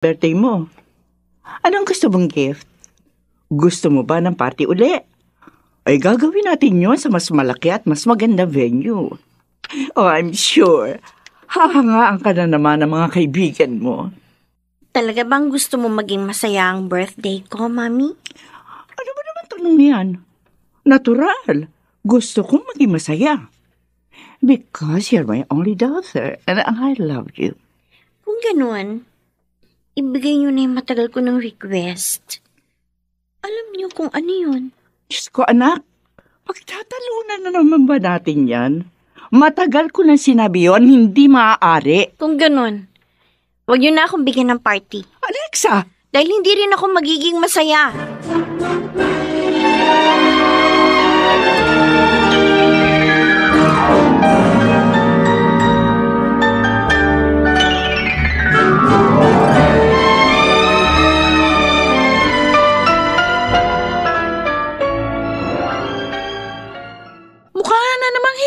birthday mo. Anong gusto mong gift? Gusto mo ba ng party uli? Ay gagawin natin yon sa mas malaki at mas magandang venue. Oh, I'm sure. Hahangaan ka na naman ng mga kaibigan mo. Talaga bang gusto mo maging masaya ang birthday ko, Mami? Ano ba naman tanong yan? Natural. Gusto kong maging masaya. Because you're my only daughter and I love you. Kung ganun, ibigay niyo na yung matagal ko ng request. Alam niyo kung ano yun? Diyos ko, anak. Pagtatalunan na naman ba natin yan? Matagal ko nang sinabi yun, hindi maaari. Kung ganun, huwag niyo na akong bigyan ng party. Alexa! Dahil hindi rin ako magiging masaya.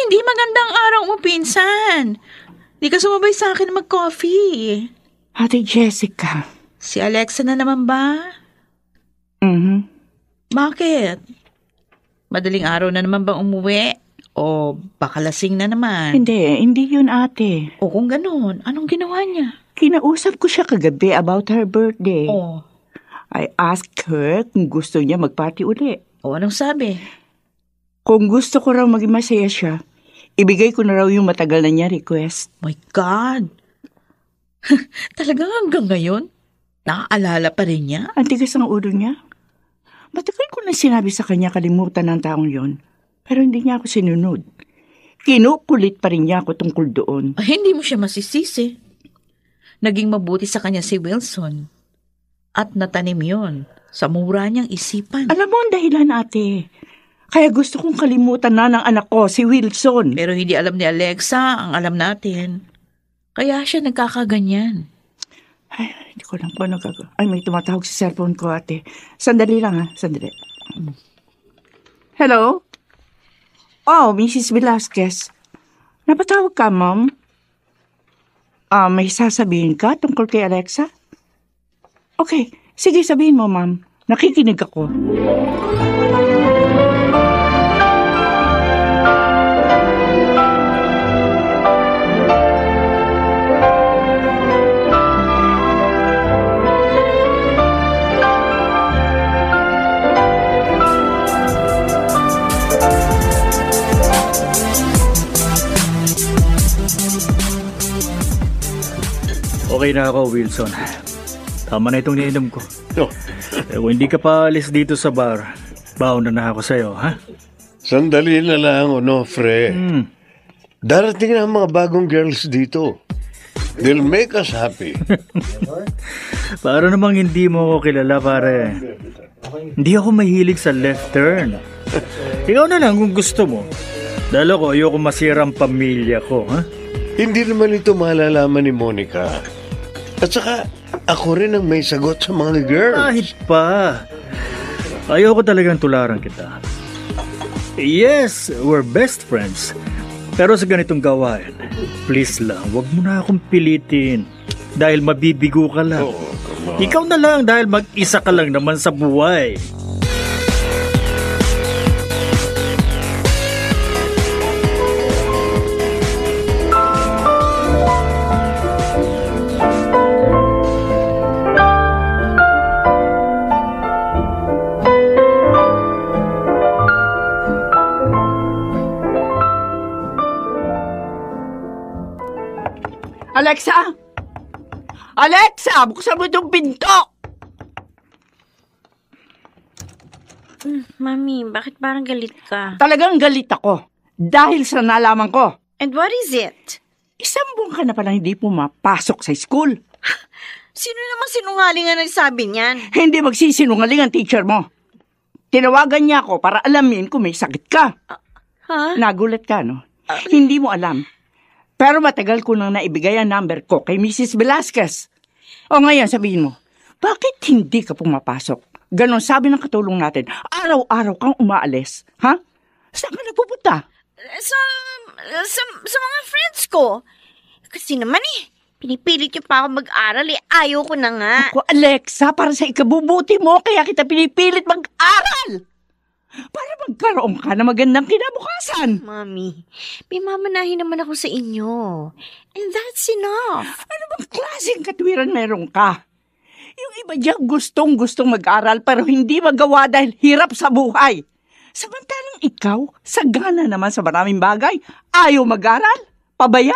Hindi magandang araw mo, pinsan. Di ka sumabay sa akin mag-coffee. Ate Jessica. Si Alexa na naman ba? Bakit? Madaling araw na naman bang umuwi? O baka lasing na naman? Hindi yun ate. O kung ganun, anong ginawa niya? Kinausap ko siya kagabi about her birthday. O. I asked her kung gusto niya mag-party uli. O anong sabi? Kung gusto ko raw maging masaya siya, ibigay ko na raw yung matagal na niya request. My God! Talagang hanggang ngayon? Naaalala pa rin niya? Ang tigas ng ulo niya. Matagal ko na sinabi sa kanya kalimutan ng taong yon. Pero hindi niya ako sinunod. Kinukulit pa rin niya ako tungkol doon. Ay, hindi mo siya masisisi. Naging mabuti sa kanya si Wilson. At natanim yon sa mura niyang isipan. Alam mo ang dahilan, ate. Kaya gusto kong kalimutan na ng anak ko, si Wilson. Pero hindi alam ni Alexa ang alam natin. Kaya siya nagkakaganyan. Ay, hindi ko lang po nagagawa. Ay, may tumatawag sa cellphone ko, ate. Sandali lang, ha? Sandali. Hello? Oh, Mrs. Velasquez. Napatawag ka, ma'am? May sasabihin ka tungkol kay Alexa? Okay, sige sabihin mo, ma'am. Nakikinig ako. Okay na ako, Wilson. Tama na itong niinom ko. Kung hindi ka pa alis dito sa bar, baon na ako sa'yo, ha? Sandali na lang, Onofre. Darating na ang mga bagong girls dito. They'll make us happy. Para namang hindi mo ako kilala, pare. Hindi ako mahilig sa left turn. Ikaw na lang kung gusto mo. Dahil ako, ayoko masira ang pamilya ko, ha? Hindi naman ito malalaman ni Monica. At saka, ako rin ang may sagot sa mga girls. Kahit pa. Ayoko talagang tularan kita. Yes, we're best friends. Pero sa ganitong gawain, please lang, wag mo na akong pilitin. Dahil mabibigo ka lang. Ikaw na lang dahil mag-isa ka lang naman sa buhay. Alexa! Alexa! Buksan mo itong pinto! Mami, bakit parang galit ka? Talagang galit ako. Dahil sa nalaman ko. And what is it? Isang buwan ka na palang hindi pumapasok sa school. Sino namang sinungaling ang nagsabi niyan? Hindi magsisinungaling ang teacher mo. Tinawagan niya ako para alamin kung may sakit ka. Ha? Nagulat ka, no? Hindi mo alam. Pero matagal ko nang naibigay ang number ko kay Mrs. Velasquez. O ngayon, sabihin mo, bakit hindi ka pumapasok? Ganon sabi ng katulong natin, araw-araw kang umaalis. Ha? Saan ka napupunta? Sa mga friends ko. Kasi naman Pinipilit niyo pa ako mag-aral Ayaw ko na nga. Ako, Alexa, para sa ikabubuti mo, kaya kita pinipilit mag-aral. Para magkaroon ka na magandang kinabukasan. Mami, may mamanahin naman ako sa inyo. And that's enough. Ano bang klaseng katwiran meron ka? Yung iba dyan gustong-gustong mag-aral pero hindi magawa dahil hirap sa buhay. Samantalang ikaw, sagana naman sa maraming bagay, ayaw mag-aral, pabaya.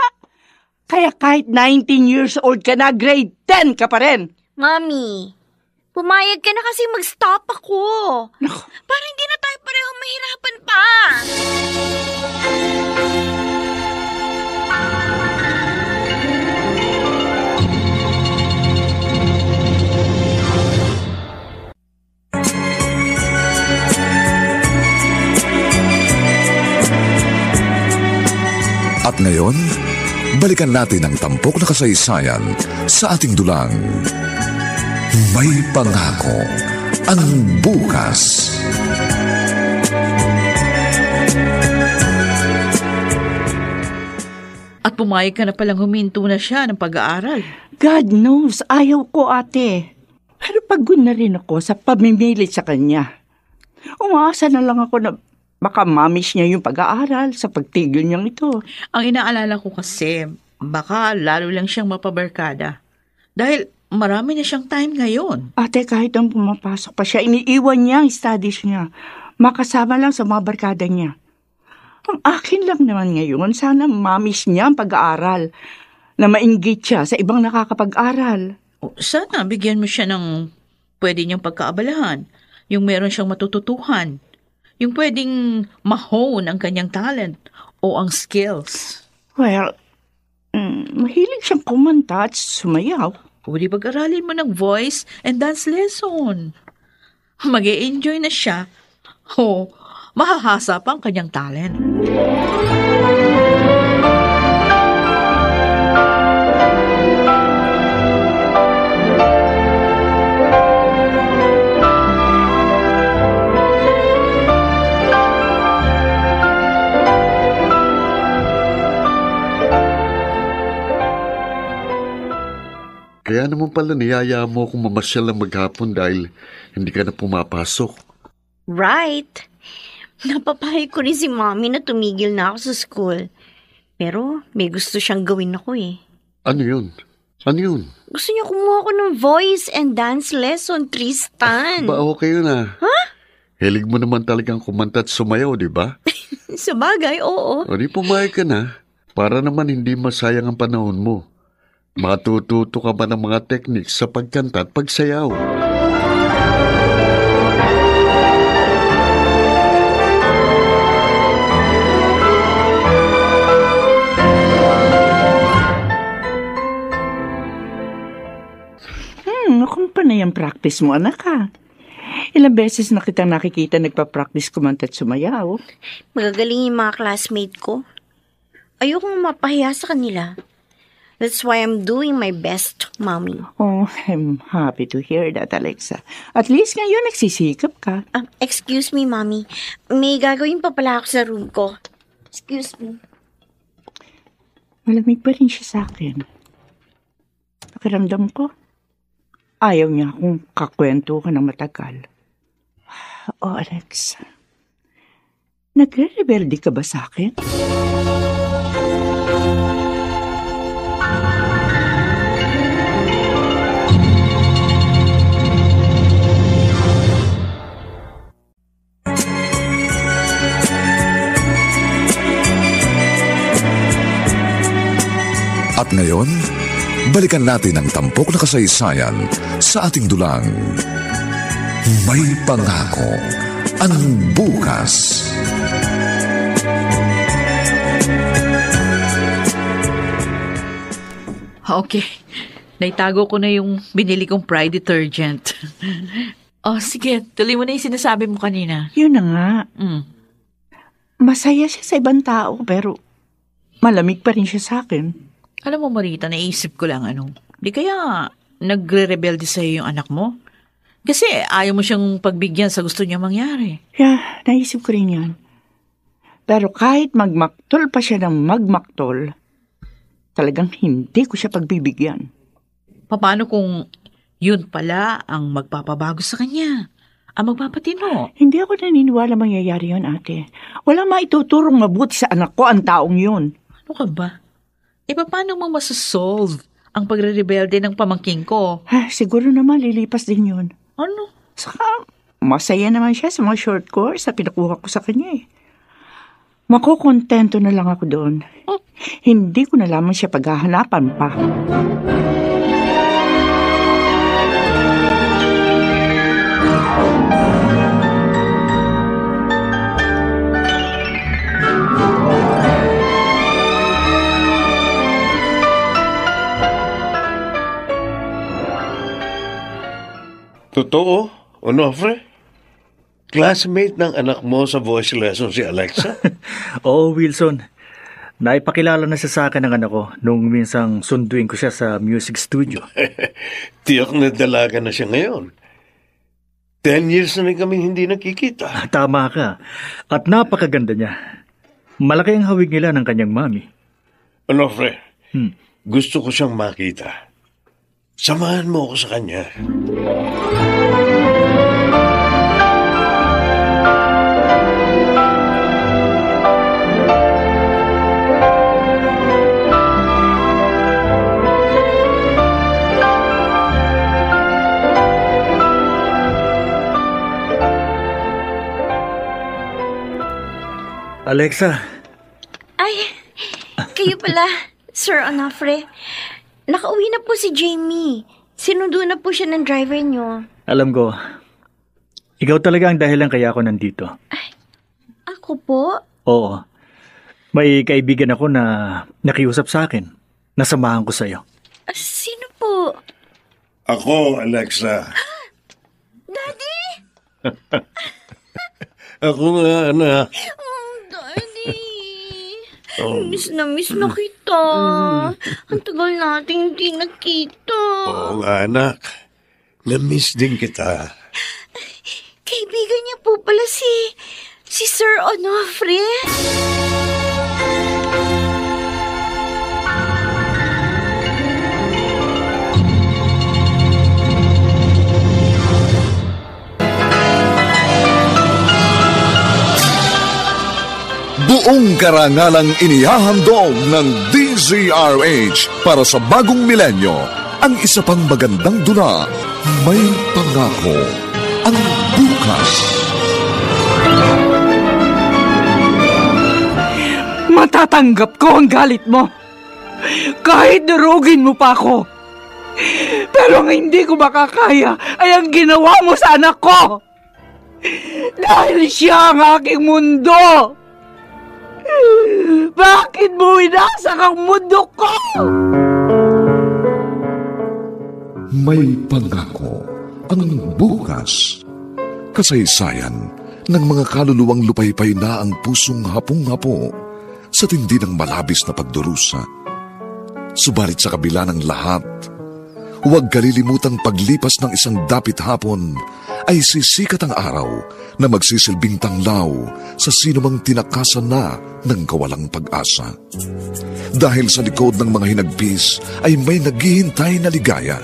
Kaya kahit 19 years old ka na, grade 10 ka pa rin. Mami, pumayag ka na kasi mag-stop ako. Naku. Para hindi na tayo pareho mahirapan pa. At ngayon, balikan natin ang tampok na kasaysayan sa ating dulang. May pangako ang bukas. At pumayag ka na palang huminto na siya ng pag-aaral. God knows, ayaw ko, ate. Pero pagod na rin ako sa pamimilit sa kanya. Umaasa na lang ako na baka mamiss niya yung pag-aaral sa pagtigil niyang ito. Ang inaalala ko kasi, baka lalo lang siyang mapabarkada. Dahil marami na siyang time ngayon. Ate, kahit ang pumapasok pa siya, iniiwan niya ang studies niya. Makasama lang sa mga barkada niya. Ang akin lang naman ngayon, sana mamiss niya ang pag-aaral. Na mainggit siya sa ibang nakakapag-aral. Sana bigyan mo siya ng pwede niyang pagkaabalahan. Yung meron siyang matututuhan. Yung pwedeng ma-hone ang kanyang talent o ang skills. Well, mahilig siyang kumanta at sumayaw. O di pag-aralin mo ng voice and dance lesson. Mag-e-enjoy na siya. O mahahasa pa ang kanyang talent. Kaya naman pala niyaya mo kung mamasyal lang maghapon dahil hindi ka na pumapasok. Right. Napapahig ko rin si Mommy na tumigil na ako sa school. Pero may gusto siyang gawin ako eh. Ano yun? Ano yun? Gusto niya kumuha ko ng voice and dance lesson, Tristan. Ba okay yun ah? Ha? Hilig mo naman talagang kumanta at sumayaw, di ba? Sa bagay, oo. O di pumayag ka na. Para naman hindi masayang ang panahon mo. Matututo ka ba ng mga techniques sa pagkanta at pagsayaw? Kung panay ang practice mo, anak ha? Ilang beses na kita nakikita nagpa-practice kumanta at sumayaw. Magagaling yung mga classmate ko. Ayokong mapahiya sa kanila. That's why I'm doing my best, Mommy. Oh, I'm happy to hear that, Alexa. At least ngayon nagsisikap ka. Excuse me, Mommy. May gagawin pa pala ako sa room ko. Excuse me. Malamig pa rin siya sa akin. Pakiramdam ko, ayaw niya akong kakwento ka ng matagal. Oh, Alexa. Nagre-rebelde ka ba sa akin? At ngayon, balikan natin ang tampok na kasaysayan sa ating dulang. May pangako ang bukas. Okay. Naitago ko na yung binili kong Pride detergent. Sige. Tuloy mo na yung sinasabi mo kanina. Yun na nga. Masaya siya sa ibang tao pero malamig pa rin siya sa akin. Alam mo, Marita, naisip ko lang di kaya nagre-rebelde sa'yo yung anak mo? Kasi ayaw mo siyang pagbigyan sa gusto niya mangyari. Yeah, naisip ko rin yan. Pero kahit magmaktol pa siya ng magmaktol, talagang hindi ko siya pagbibigyan. Paano kung yun pala ang magpapabago sa kanya? Ang magpapatino? Hindi ako naniniwala mangyayari yun, ate. Wala maituturong mabuti sa anak ko ang taong yun. Ano ka ba? Paano mo masasolve ang pagre-rebelde ng pamangking ko? Siguro naman lilipas din yun. Ano? Saka, masaya naman siya sa mga short course na pinakuha ko sa kanya eh. Makukontento na lang ako doon. Hindi ko na lamang siya paghahanapan pa. Totoo, Onofre? Classmate ng anak mo sa voice lesson si Alexa? Oo, Wilson. Naipakilala na siya sa akin ng anak ko nung minsang sunduin ko siya sa music studio. Tiyak na dalaga na siya ngayon. 10 years na rin kami hindi nakikita. Tama ka. At napakaganda niya. Malaki ang hawig nila ng kanyang mami. Onofre, gusto ko siyang makita. Samahan mo ako sa kanya. Alexa. Ay, kayo pala, Sir Onofre. Nakauwi na po si Jamie. Sinundo na po siya ng driver niyo. Alam ko, ikaw talaga ang dahilan kaya ako nandito. Ay, ako po? Oo. May kaibigan ako na nakiusap sa akin. Nasamahan ko sa'yo. Sino po? Ako, Alexa. Daddy? Ako nga, anak. Daddy. Miss na kita. Ang tagal nating hindi nakita. Oo nga, anak. Na-miss din kita. Kaibigan niya po pala si Sir Onofre. Buong karangalang inihahandog ng DZRH para sa bagong milenyo. Ang isa pang magandang dula, May Pangako ang Bukas. Matatanggap ko ang galit mo. Kahit durugin mo pa ako. Pero ang hindi ko makakaya ay ang ginawa mo sa anak ko. Dahil siya ang aking mundo. Bakit mo winasak ang mundo ko? May Pangako ang Bukas. Kasaysayan ng mga kaluluwang lupaypay na ang pusong hapong-hapo sa tindi ng malabis na pagdurusa. Subalit sa kabila ng lahat, huwag kalilimutang paglipas ng isang dapit hapon ay sisikat ang araw na magsisilbing tanglaw sa sinumang tinakasan na ng kawalang pag-asa. Dahil sa likod ng mga hinagpis ay may naghihintay na ligaya.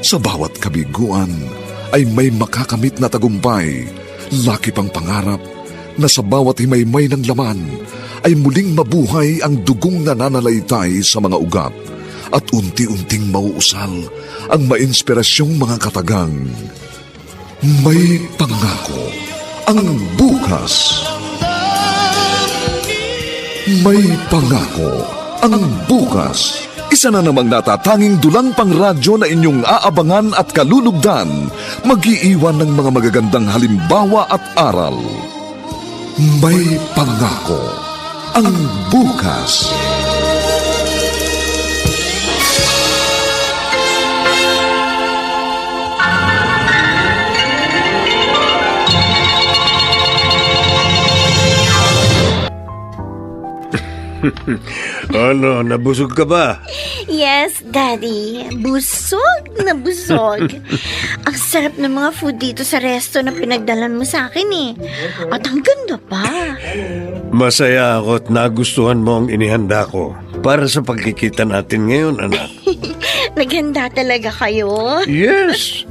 Sa bawat kabiguan ay may makakamit na tagumpay, laki pang pangarap na sa bawat himaymay ng laman ay muling mabuhay ang dugong nananalaytay sa mga ugat at unti-unting mauusal ang mainspirasyong mga katagang. May Pangako ang Bukas. May Pangako ang Bukas. Isa na namang natatanging dulang pangradyo na inyong aabangan at kalulugdan, mag-iiwan ng mga magagandang halimbawa at aral. May Pangako ang Bukas. Ano, nabusog ka ba? Yes, Daddy. Busog na busog. Ang sarap ng mga food dito sa resto na pinagdalan mo sa akin eh. At ang ganda pa. Masaya ako at nagustuhan mo ang inihanda ko para sa pagkikita natin ngayon, anak. Naghanda talaga kayo? Yes!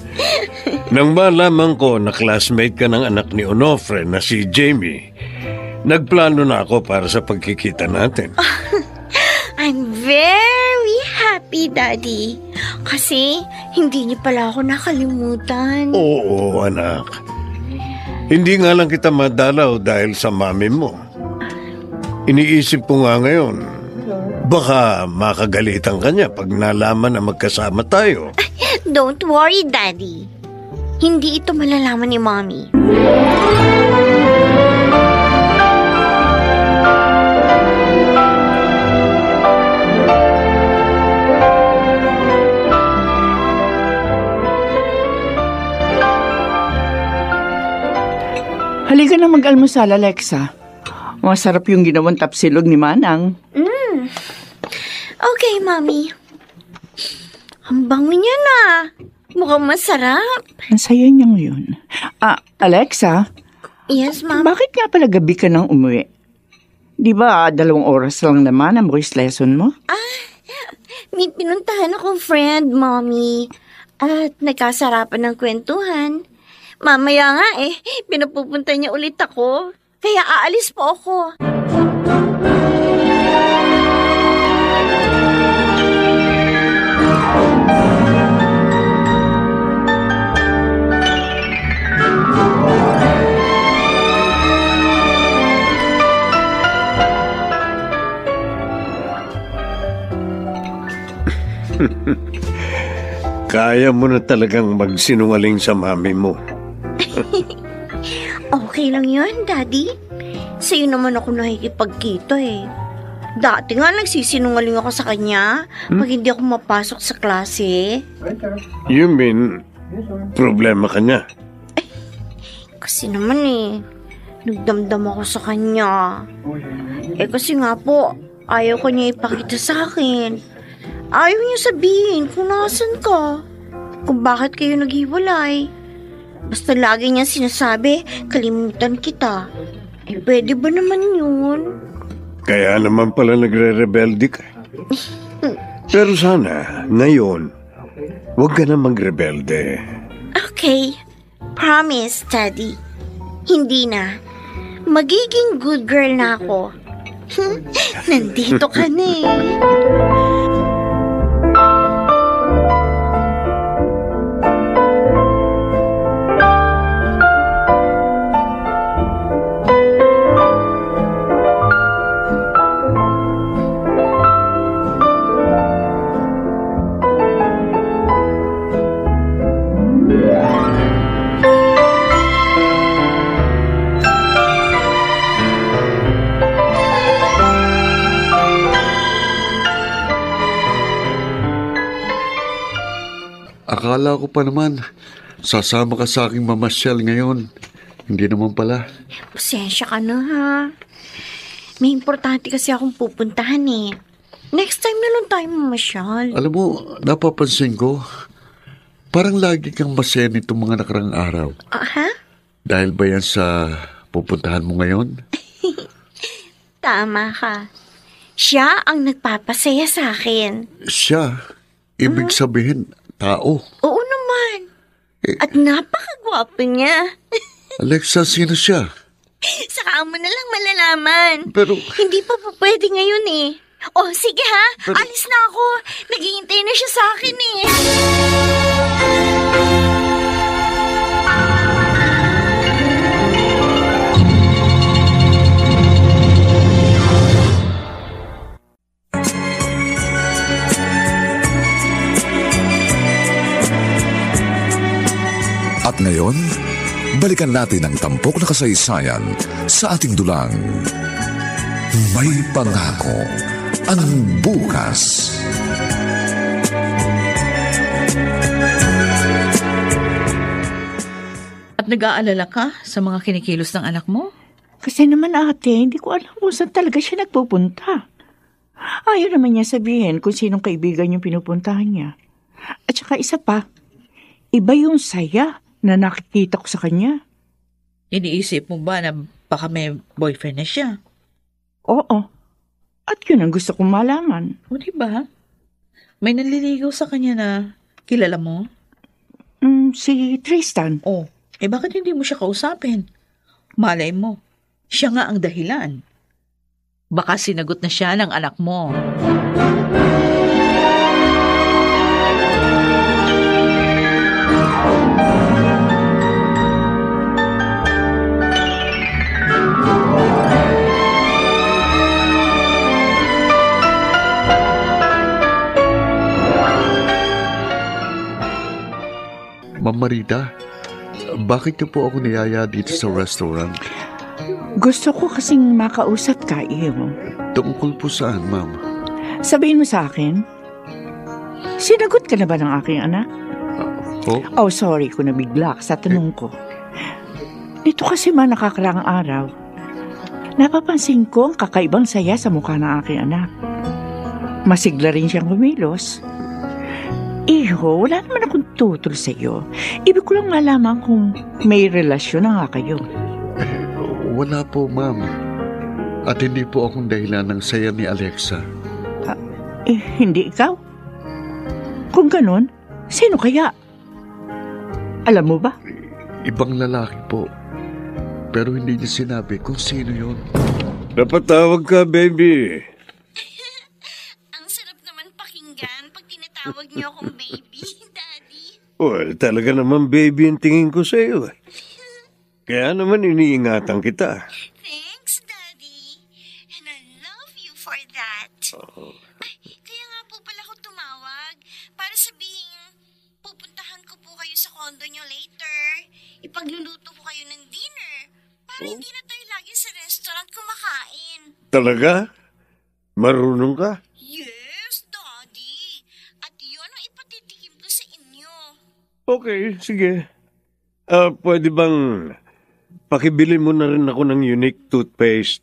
Nang malaman ko na classmate ka ng anak ni Onofre na si Jamie, nagplano na ako para sa pagkikita natin. I'm very happy, Daddy. Kasi hindi niyo pala ako nakalimutan. Oo, anak. Hindi nga lang kita madalaw dahil sa mami mo. Iniisip ko nga ngayon, baka makagalitan ka niya pag nalaman na magkasama tayo. Don't worry, Daddy. Hindi ito malalaman ni Mommy. Halika na mag-almusal, Alexa. Masarap yung ginawang tapsilog ni Manang. Okay, Mommy. Ang bango niya na. Mukhang masarap. Ang saya niya ngayon. Alexa, Yes, Mom. bakit nga pala gabi ka nang umuwi? Di ba 2 oras lang naman ang voice lesson mo? May pinuntahan akong friend, Mommy. At nagkasarapan ng kwentuhan. Mamaya nga pinapupunta niya ulit ako. Kaya aalis po ako. Kaya mo na talagang magsinungaling sa mami mo. Okay lang yun, Daddy. Sa'yo naman ako nakikipagkita Dati nga nagsisinungaling ako sa kanya pag hindi ako mapasok sa klase. You mean, problema ka niya? Kasi naman nagdamdam ako sa kanya. Kasi nga po, ayaw ko niya ipakita sa akin. Ayaw niya sabihin kung nasan ka. Kung bakit kayo naghiwalay. Basta lagi niya sinasabi, kalimutan kita. Pwede ba naman yun? Kaya naman pala nagre-rebelde ka. Pero sana, ngayon, huwag ka na magrebelde. Okay. Promise, Daddy. Hindi na. Magiging good girl na ako. Nandito ka na Akala ko pa naman, sasama ka sa aking mamasyal ngayon. Hindi naman pala. Pasensya ka na, ha? May importante kasi akong pupuntahan Next time na lang tayo mamasyal. Alam mo, napapansin ko, parang lagi kang masaya nitong mga nakarang araw. Ha? Dahil ba yan sa pupuntahan mo ngayon? Tama ka. Siya ang nagpapasaya sa akin. Siya? Ibig sabihin, tao. Oo naman. At napakagwapo niya. Alexa, sino siya? Saka mo na lang malalaman. Pero... Hindi pa pwede ngayon Oh, sige ha. Pero... Alis na ako. Naghihintay na siya sa akin At ngayon, balikan natin ang tampok na kasaysayan sa ating dulang. May pangako ang bukas. At nag-aalala ka sa mga kinikilos ng anak mo? Kasi naman ate, hindi ko alam kung saan talaga siya nagpupunta. Ayaw naman niya sabihin kung sinong kaibigan yung pinupuntahan niya. At saka isa pa, iba yung saya na nakikita ko sa kanya. Iniisip mo ba na baka may boyfriend na siya? Oo. At yun ang gusto kong malaman. O diba? May nanliligaw sa kanya na kilala mo? Si Tristan. Oh, bakit hindi mo siya kausapin? Malay mo, siya nga ang dahilan. Baka sinagot na siya ng anak mo. Ma'am Marita, bakit niyo po ako niyaya dito sa restaurant? Gusto ko kasing makausap ka, iyo. Tungkol po saan, ma'am? Sabihin mo sa akin, sinagot ka na ba ng aking anak? Po? Oh, sorry kung nabigla ka sa tanong ko. Dito kasi man nakakaraang araw, napapansin ko ang kakaibang saya sa mukha ng aking anak. Masigla rin siyang kumilos. Iho, wala naman akong tutol sa iyo. Ibig ko lang malaman kung may relasyon na nga kayo. Wala po, ma'am. At hindi po akong dahilan ng saya ni Alexa. Hindi ikaw? Kung ganun, sino kaya? Alam mo ba? Ibang lalaki po. Pero hindi niya sinabi kung sino yun. Napatawag ka, baby. Ang sarap naman pakinggan pag tinatawag niyo akong baby, Daddy. Well, talaga naman baby ang tingin ko sa iyo. Kaya naman iniingatan kita. Thanks, Daddy. And I love you for that. Kaya nga po pala ako tumawag para sabihin, pupuntahan ko po kayo sa condo niyo later. Ipagluluto ko kayo ng dinner para hindi na tayo lagi sa restaurant kumakain. Talaga? Marunong ka? Yes, Daddy. At yun ang ipatitikim ko sa inyo. Okay, sige. Pwede bang pakibili mo na rin ako ng unique toothpaste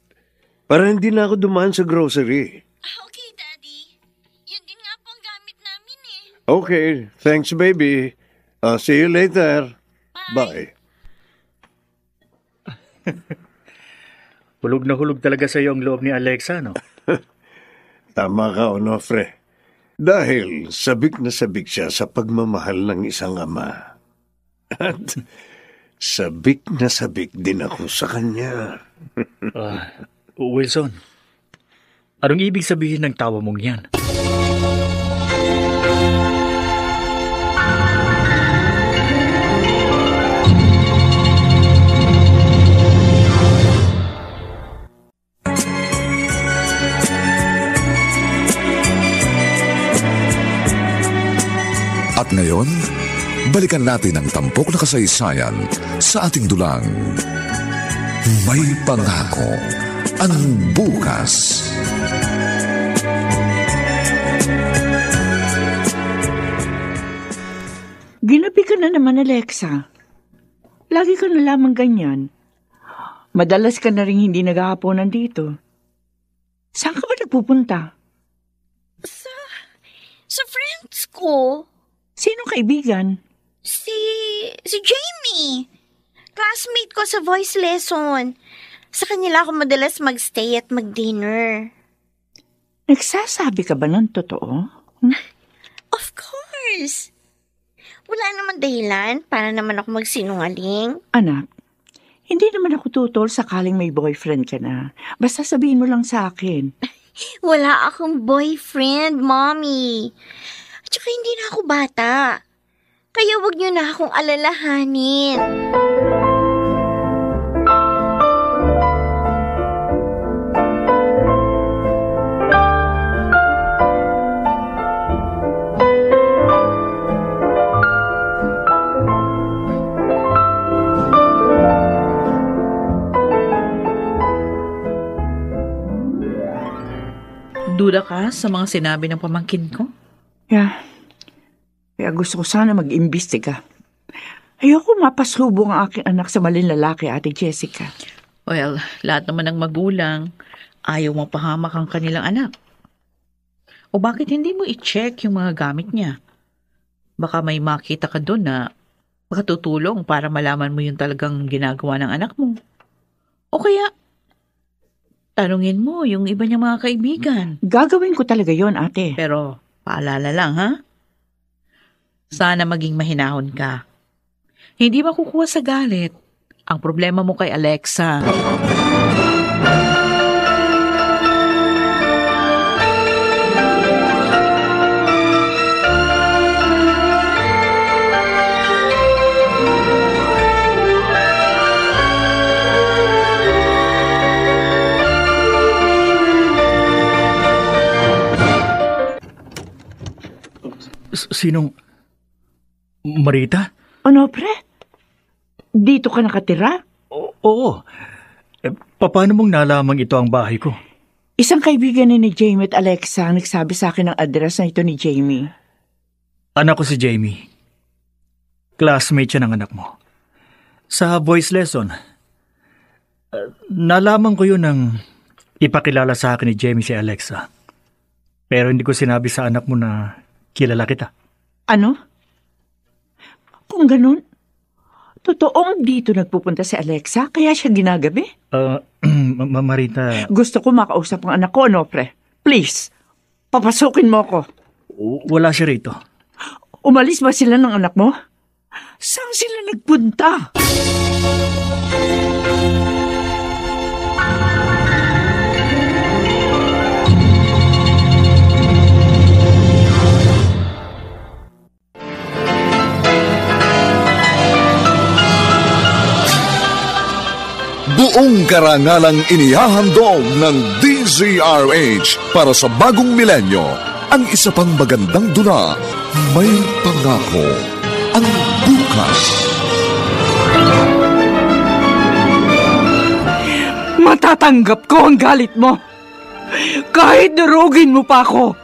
para hindi na ako dumaan sa grocery? Okay, Daddy. Yun din nga po ang gamit namin eh. Okay, thanks baby. See you later. Bye. Hulog na hulog talaga sa iyo ang loob ni Alexa, no? Tama ka, Onofre. Dahil sabik na sabik siya sa pagmamahal ng isang ama. At sabik na sabik din ako sa kanya. Wilson, anong ibig sabihin ng tawa mong yan? At ngayon, balikan natin ang tampok na kasaysayan sa ating dulang. May pangako ang bukas. Ginabi ka na naman, Alexa. Lagi ka na lamang ganyan. Madalas ka na rin hindi naghahaponan dito. Saan ka ba nagpupunta? Sa friends ko, Sinong kaibigan? si Jamie. Classmate ko sa voice lesson. Sa kanila ako madalas magstay at mag-dinner. Nagsasabi ka ba ng totoo? Of course. Wala naman dahilan para naman ako magsinungaling. Anak, hindi naman ako tutol sakaling may boyfriend ka na. Basta sabihin mo lang sa akin. Wala akong boyfriend, Mommy. At saka hindi na ako bata. Kaya wag niyo na akong alalahanin. Duda ka sa mga sinabi ng pamangkin ko? Kaya gusto ko sana mag-imbestiga. Ayoko mapasubong ang aking anak sa maling lalaki, Ate Jessica. Well, lahat naman ng magulang ayaw mapahamak ang kanilang anak. O bakit hindi mo i-check yung mga gamit niya? Baka may makita ka doon na makatutulong para malaman mo yung talagang ginagawa ng anak mo. O kaya, Tanungin mo yung iba niyang mga kaibigan. Gagawin ko talaga yon, ate. Pero paalala lang, ha? Sana maging mahinahon ka. Hindi makukuha sa galit ang problema mo kay Alexa. Sinong... Marita? Ano, pre? Dito ka nakatira? Oo. Paano mong nalamang ito ang bahay ko? Isang kaibigan ni Jamie at Alexa ang nagsabi sa akin ng address na ito ni Jamie. Anak ko si Jamie. Classmate siya ng anak mo. Sa voice lesson, nalaman ko yun nang ipakilala sa akin ni Jamie si Alexa. Pero hindi ko sinabi sa anak mo na kilala kita. Ano? Kung ganun, totoong dito nagpupunta si Alexa, kaya siya ginagabi? Marita... Gusto ko makausap ang anak ko, ano, pre? Please, papasukin mo ko. Wala siya rito. Umalis ba sila ng anak mo? Saan sila nagpunta? Buong karangalang inihahandog ng DZRH para sa bagong milenyo. Ang isa pang magandang dula, May Pangako ang Bukas. Matatanggap ko ang galit mo. Kahit durugin mo pa ako.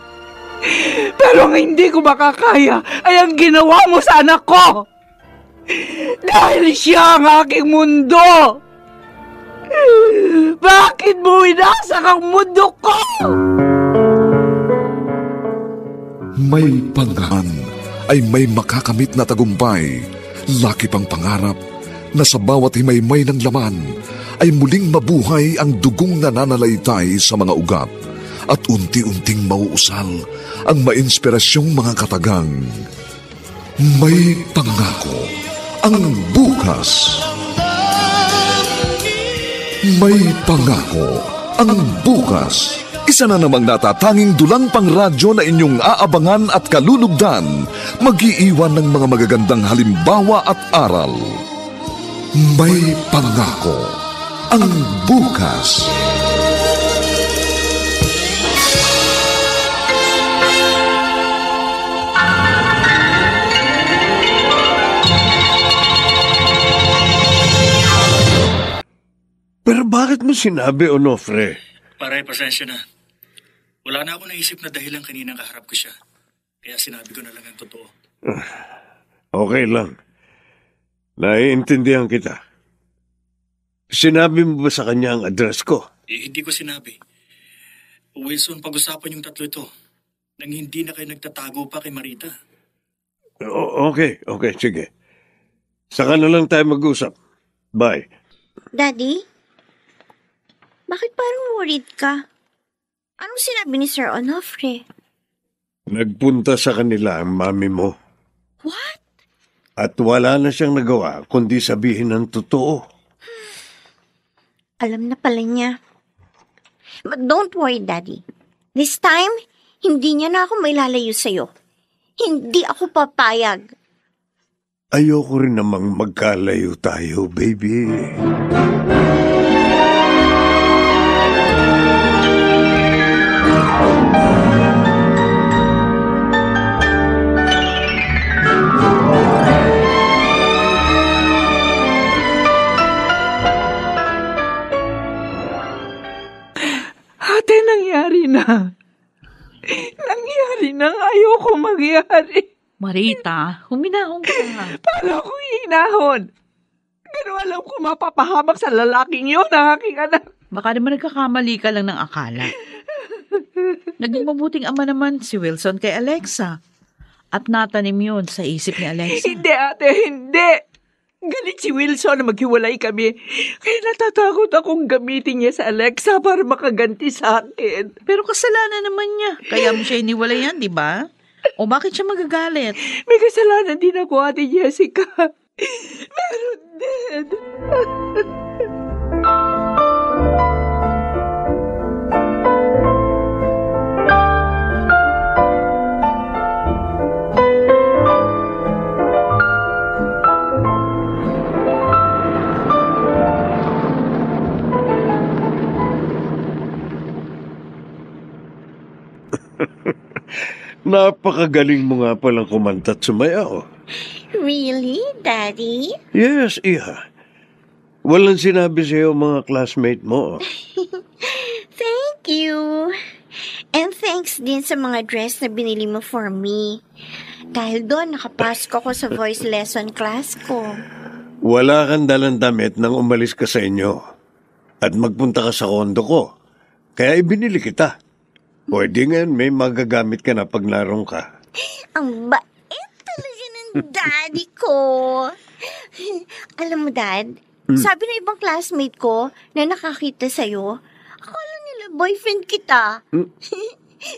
Pero ang hindi ko makakaya ay ang ginawa mo sa anak ko. Dahil siya ang aking mundo. Bakit mo winasak ang mundo ko? May pangahan ay may makakamit na tagumpay. Laki pang pangarap na sa bawat himaymay ng laman ay muling mabuhay ang dugong nananalaytay sa mga ugat at unti-unting mauusal ang mainspirasyong mga katagang. May Pangako ang Bukas. May Pangako ang Bukas. Isa na namang natatanging dulang pangradyo na inyong aabangan at kalulugdan, mag-iiwan ng mga magagandang halimbawa at aral. May Pangako ang Bukas. Pero bakit mo sinabi, Onofre? Paray, pasensya na. Wala na ako naisip na dahilan kanina kaharap ko siya. Kaya sinabi ko na lang ang totoo. Okay lang. Naiintindihan kita. Sinabi mo ba sa kanya ang address ko? Hindi ko sinabi. Wilson, pag-usapan yung tatlo ito. Nang hindi na kayo nagtatago pa kay Marita. Okay, sige. Saka na lang tayo mag-usap. Bye. Daddy? Bakit parang worried ka? Anong sinabi ni Sir Onofre? Nagpunta sa kanila ang mami mo. What? At wala na siyang nagawa kundi sabihin ang totoo. Alam na pala niya. But don't worry, Daddy. This time, hindi niya na ako mailalayo sa'yo. Hindi ako papayag. Ayoko rin namang magkalayo tayo, baby. Ate, nangyari na. Nangyari na. Ayoko mangyari. Marita, huminahon ka. Paano ako hinahon? Pero alam ko mapapahamak sa lalaking yun ang aking anak. Baka naman nagkakamali ka lang ng akala. Naging mabuting ama naman si Wilson kay Alexa. At natanim yun sa isip ni Alexa. Hindi, ate, hindi. Galit si Wilson na maghiwalay kami. Kaya natatakot akong gamitin niya sa Alexa para makaganti sa akin. Pero kasalanan naman niya. Kaya mo siya iniwalayan, di ba? O bakit siya magagalit? May kasalanan din ako, Ate Jessica. Meron din. Napakagaling mo nga palang kumanta at sumayaw. Really, Daddy? Yes, Iha. Walang sinabi sa'yo mga classmate mo. Thank you. And thanks din sa mga dress na binili mo for me. Dahil doon, nakapasok ko sa voice lesson class ko. Wala kang dalang damit nang umalis ka sa inyo. At magpunta ka sa kondo ko. Kaya ibinili kita. Pwede ngayon may magagamit ka na pag narong ka. Ang bait talaga ng daddy ko. Alam mo, Dad, sabi ng ibang classmate ko na nakakita sa'yo, akala nila boyfriend kita.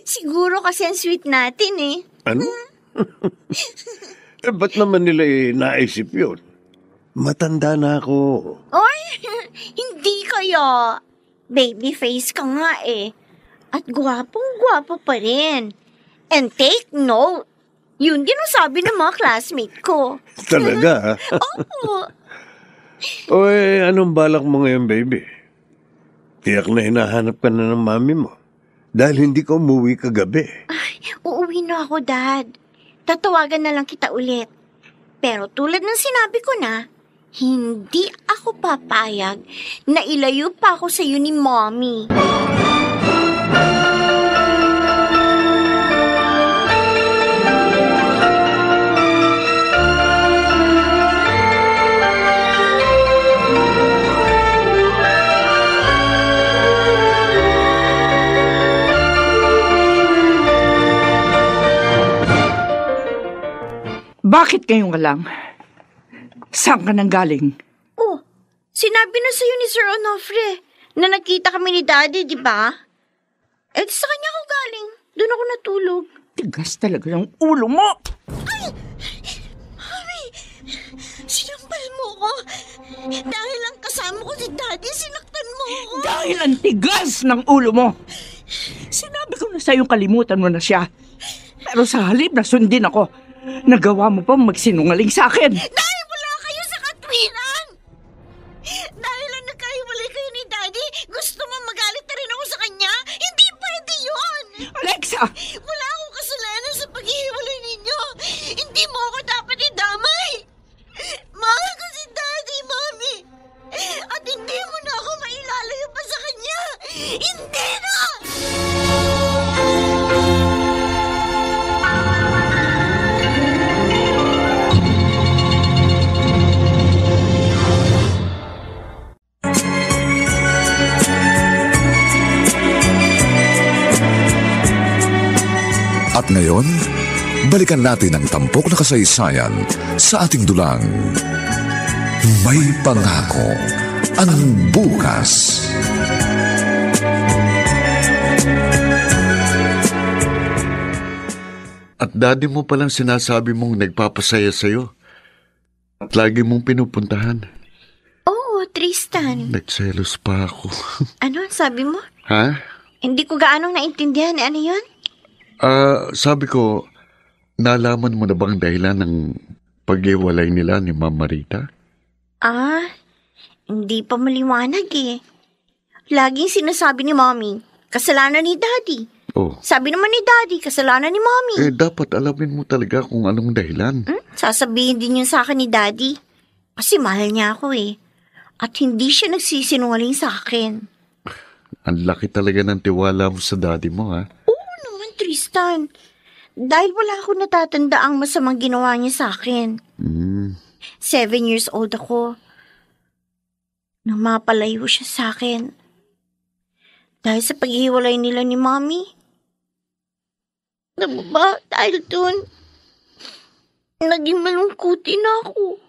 Siguro kasi ang sweet natin eh. Ano? Ba't naman nila naisip yun? Matanda na ako. Oy, hindi kaya. Baby face ka nga eh. At gwapong-gwapo pa rin. And take note, yun din ang sabi ng mga classmate ko. Talaga? Oo. Oy, anong balak mo ngayon, baby? Tiyak na hinahanap ka na ng mami mo. Dahil hindi ka umuwi kagabi. Ay, uuwi na ako, Dad. Tatawagan na lang kita ulit. Pero tulad ng sinabi ko na, hindi ako papayag na ilayo pa ako sa iyo ni Mommy. Bakit ngayon ka lang? Saan ka nang galing? Oh, sinabi na sa'yo ni Sir Onofre na nagkita kami ni Daddy, di ba? Eh, sa kanya ako galing. Doon ako natulog. Tigas talaga ng ulo mo! Ay! Mami! Sinampal mo ko. Dahil lang kasama ko si Daddy, sinaktan mo ko. Dahil ang tigas ng ulo mo! Sinabi ko na sa'yo kalimutan mo na siya. Pero sa halip na sundin ako, nagawa mo pa magsinungaling sa akin. Dahil wala kayo sa katwiran! Dahil lang nagkahiwalay kayo ni Daddy, gusto mo magalit na rin ako sa kanya? Hindi pwede yun! Alexa! Wala akong kasalanan sa paghihiwalay ninyo! Hindi mo ako dapat idamay! Mahal ko si Daddy, Mommy! At hindi mo na ako mailalayo pa sa kanya! Hindi na! At ngayon, balikan natin ang tampok na kasaysayan sa ating dulang. May pangako ang bukas. At daddy mo palang sinasabi mong nagpapasaya sa'yo. At lagi mong pinupuntahan. Oo, Tristan. Nagselos pa ako. Ano ang sabi mo? Ha? Hindi ko gaanong naintindihan. Ano yun? Sabi ko, nalaman mo na bang dahilan ng pag-iwalay nila ni Mama Rita? Hindi pa maliwanag eh. Laging sinasabi ni Mommy, kasalanan ni Daddy. Oh. Sabi naman ni Daddy, kasalanan ni Mommy. Dapat alamin mo talaga kung anong dahilan. Sasabihin din yun sa akin ni Daddy. Kasi mahal niya ako eh. At hindi siya nagsisinungaling sa akin. Ang laki talaga ng tiwala mo sa daddy mo, ha? Oo naman, Tristan. Dahil wala ako natatandaang masamang ginawa niya sa akin. 7 years old ako. Nang mapalayo siya sa akin. Dahil sa paghihiwalay nila ni Mommy. Alam mo ba, dahil dun, naging malungkutin ako.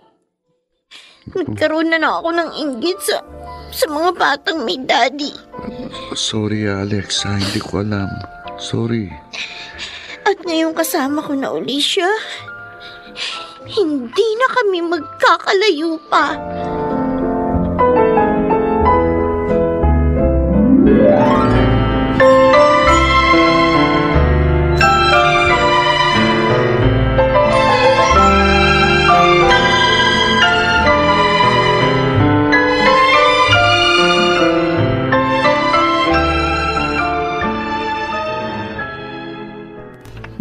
Nagkaroon na ako ng inggit sa mga batang may daddy. Sorry, Alex. Hindi ko alam. Sorry. At ngayong kasama ko na uli siya, hindi na kami magkakalayo pa.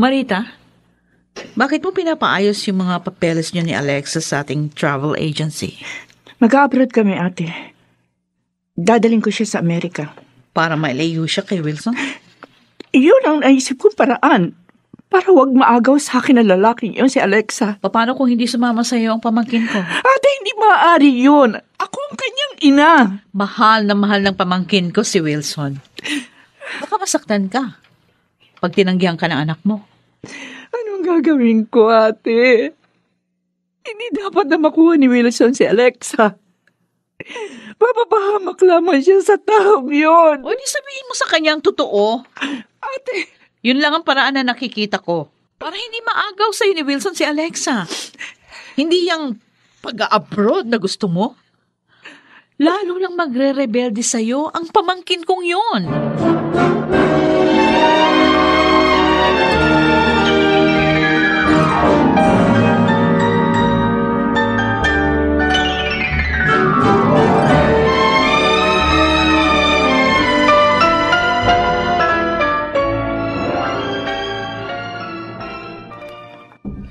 Marita, bakit mo pinapaayos yung mga papeles niyo ni Alexa sa ating travel agency? Mag-abroad kami, ate. Dadaling ko siya sa Amerika. Para mailayo siya kay Wilson? Iyon ang naisip kong paraan. Para wag maagaw sa akin ang lalaking yun, si Alexa. Paano kung hindi sumama sa iyo ang pamangkin ko? Ate, hindi maaari yun. Ako ang kanyang ina. Mahal na mahal ng pamangkin ko si Wilson. Baka masaktan ka pag tinanggihan ka ng anak mo. Anong gagawin ko, ate? Hindi dapat na makuha ni Wilson si Alexa. Papapahamak lamang siya sa taong yun. O, di sabihin mo sa kanyang totoo. Ate, yun lang ang paraan na nakikita ko. Para hindi maagaw sa'yo ni Wilson si Alexa. Hindi yung pag-abroad na gusto mo. Lalo lang magre-rebelde sa'yo ang pamangkin kong yun.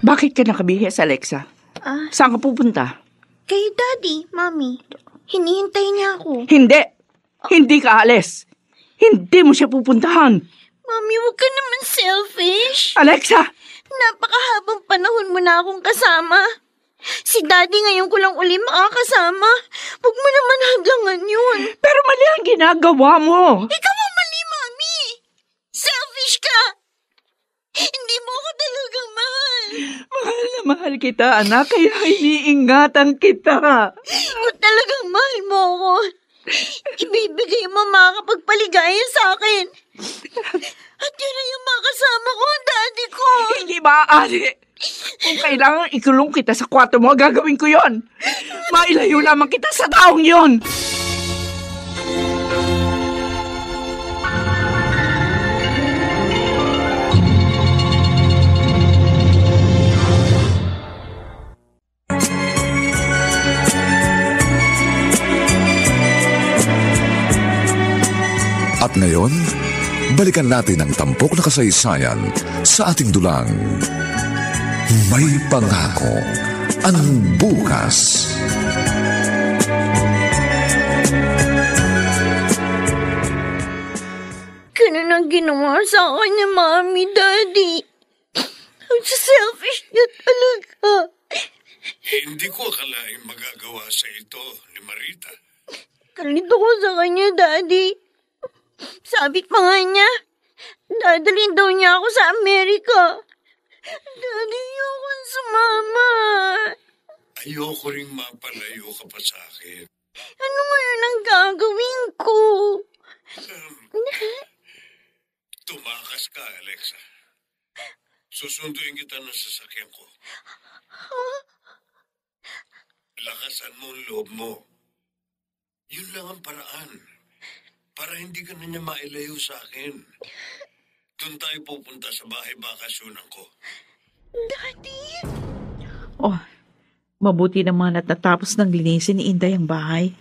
bakit ka nakabihis, Alexa? Saan ka pupunta? Kay Daddy, Mommy. Hinihintay niya ako. Hindi! Hindi ka alis! Hindi mo siya pupuntahan! Mommy, huwag ka naman selfish. Alexa! Napakahabang panahon mo na akong kasama. Si Daddy ngayon ko lang uli makakasama. Huwag mo naman hadlangan yun. Pero mali ang ginagawa mo! Ikaw ang mali, Mommy! Selfish ka! Hindi mo ako talagang mahal. Mahal na mahal kita, anak, kaya iniingatan kita. Kung talagang mahal mo ako, ibibigay mo makakapagpaligaya sa akin. At yun na yung makasama ko, ang daddy ko. Hindi maaari. Kung kailangan ikulong kita sa kwarto mo, gagawin ko yon. Mailayo lamang kita sa taong yon. At ngayon, balikan natin ang tampok na kasaysayan sa ating dulang. May pangako ang bukas. Ganun ang ginawa sa akin ni Mommy, Daddy. Ang selfish niya talaga. Hindi ko akalaing magagawa sa ito ni Marita. Kalito ko sa kanya, Daddy. Sabi pa nga niya, dadalhin daw niya ako sa Amerika. Daddy, ayoko sumama. Ayoko ring mapalayo ka pa sa akin. Ano ngayon ang gagawin ko? Tumakas ka, Alexa. Susunduin kita ng sasakyan ko. Lakasan mo ang loob mo. Yun lang ang paraan. Para hindi ka na niya mailayo sa akin. Doon tayo pupunta sa bahay bakasyonan ko. Daddy? Oh, mabuti naman at natapos ng linisin ni Inday ang bahay.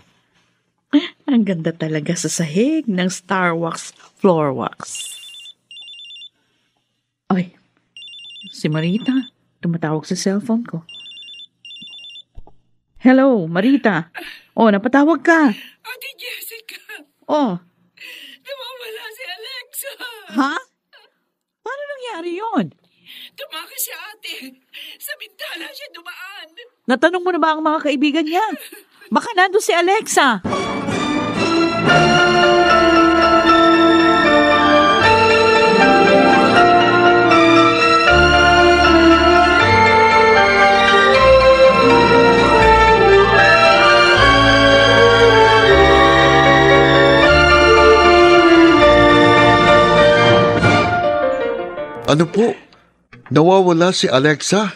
Ang ganda talaga sa sahig ng Star Wax Floor Wax. Ay, si Marita, tumatawag sa cellphone ko. Hello, Marita. Oh, napatawag ka. Ate Jessica, Oh, nawawala si Alexa. ha? Paano nangyari yon? Tumakas si ate. Sa bintana siya dumaan. Natanong mo na ba ang mga kaibigan niya? Baka nandun si Alexa. Ano po? Nawawala si Alexa?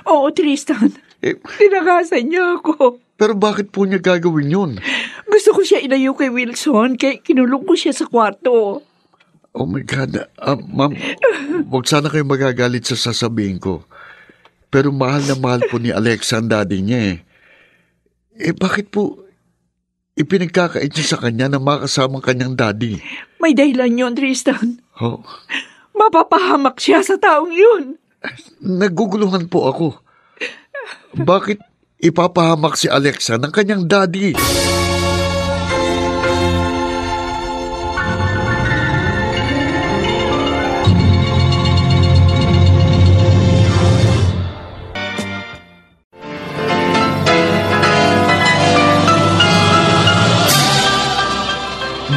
Oo, Tristan. Eh, Tinakasan niya ako. pero bakit po niya gagawin yun? Gusto ko siya ilayo kay Wilson, kaya kinulong ko siya sa kwarto. Oh my God. Ma'am, huwag sana kayo magagalit sa sasabihin ko. Pero mahal na mahal po ni Alexa ang daddy niya eh. Bakit po ipinagkakait niya sa kanya na makasama kanyang daddy? May dahilan yun, Tristan. Oh, Mapapahamak siya sa taong yun. naguguluhan po ako. Bakit ipapahamak si Alexa ng kanyang daddy?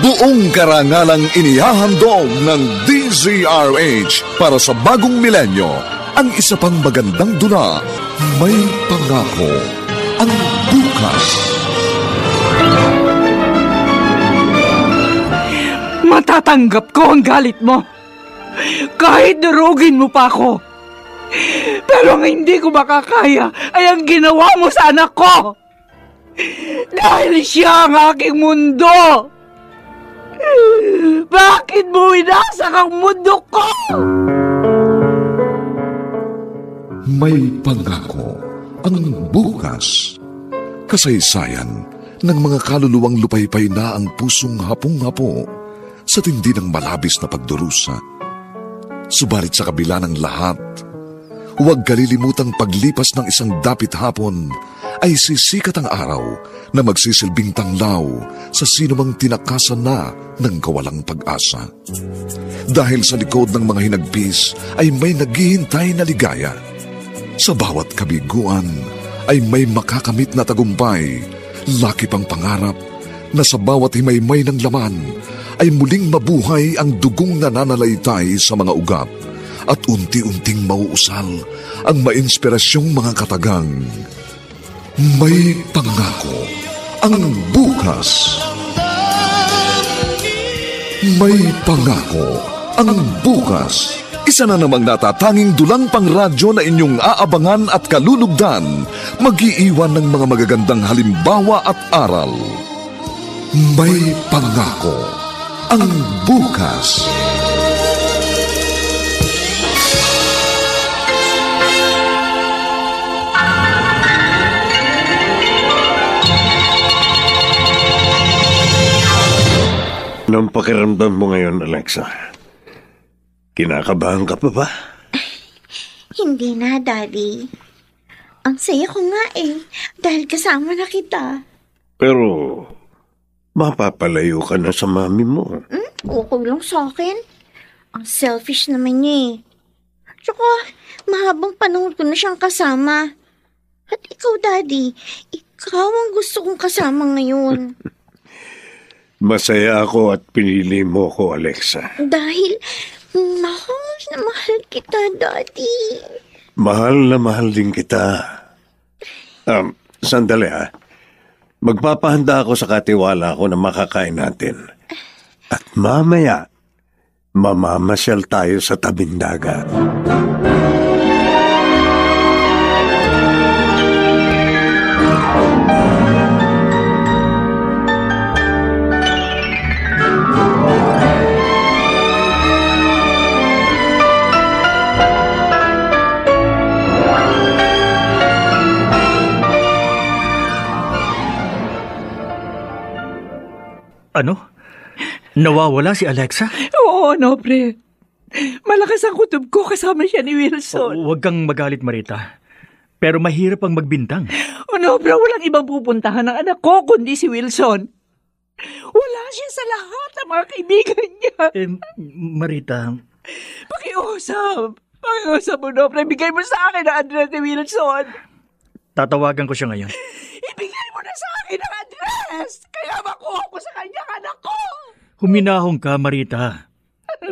Buong karangalang inihahandog ng DZRH para sa bagong milenyo. Ang isa pang magandang dula, May Pangako ang Bukas. Matatanggap ko ang galit mo. Kahit durugin mo pa ako. Pero ang hindi ko makakaya ay ang ginawa mo sa anak ko. Dahil siya ang aking mundo. Bakit mo winasak ang mundo ko? May Pangako ang Bukas. Kasaysayan ng mga kaluluwang lupaypay na ang pusong hapong-hapo sa tindi ng malabis na pagdurusa. Subalit sa kabila ng lahat, huwag kalilimutang paglipas ng isang dapit hapon ay sisikat ang araw na magsisilbing tanglaw sa sinumang tinakasan na ng kawalang pag-asa. Dahil sa likod ng mga hinagpis ay may naghihintay na ligaya. Sa bawat kabiguan ay may makakamit na tagumpay, laki pang pangarap na sa bawat himaymay ng laman ay muling mabuhay ang dugong nananalaytay sa mga ugat at unti-unting mauusal ang mainspirasyong mga katagang. May Pangako ang Bukas. May Pangako ang Bukas. Isa na namang natatanging dulang pangradyo na inyong aabangan at kalulugdan, mag-iiwan ng mga magagandang halimbawa at aral. May Pangako ang Bukas. Anong pakiramdam mo ngayon, Alexa? Kinakabahan ka pa ba? Hindi na, Daddy. Ang saya ko nga dahil kasama na kita. Pero, mapapalayo ka na sa mami mo. Okay lang sa akin. Ang selfish naman niya Tsaka, mahabang panahon ko na siyang kasama. At ikaw, Daddy, ikaw ang gusto kong kasama ngayon. Masaya ako at pinili mo ko, Alexa. Dahil mahal na mahal kita, Daddy. Mahal na mahal din kita. Sandali Magpapahanda ako sa katiwala ko na makakain natin. At mamaya, mamamasyal tayo sa tabing dagat. Ano? Nawawala si Alexa? Oo, Nobre. Malakas ang kutob ko kasama siya ni Wilson. Huwag kang magalit, Marita. Pero mahirap ang magbintang. Nobre, walang ibang pupuntahan ng anak ko kundi si Wilson. Wala siya sa lahat ng mga kaibigan niya. Marita... Pakiusap mo, Nobre. Bigay mo sa akin ang address ni Wilson. Tatawagan ko siya ngayon. Ibigay mo na sa akin ang address. Kaya makuha ko sa kanya anak ko. Huminahong ka, Marita.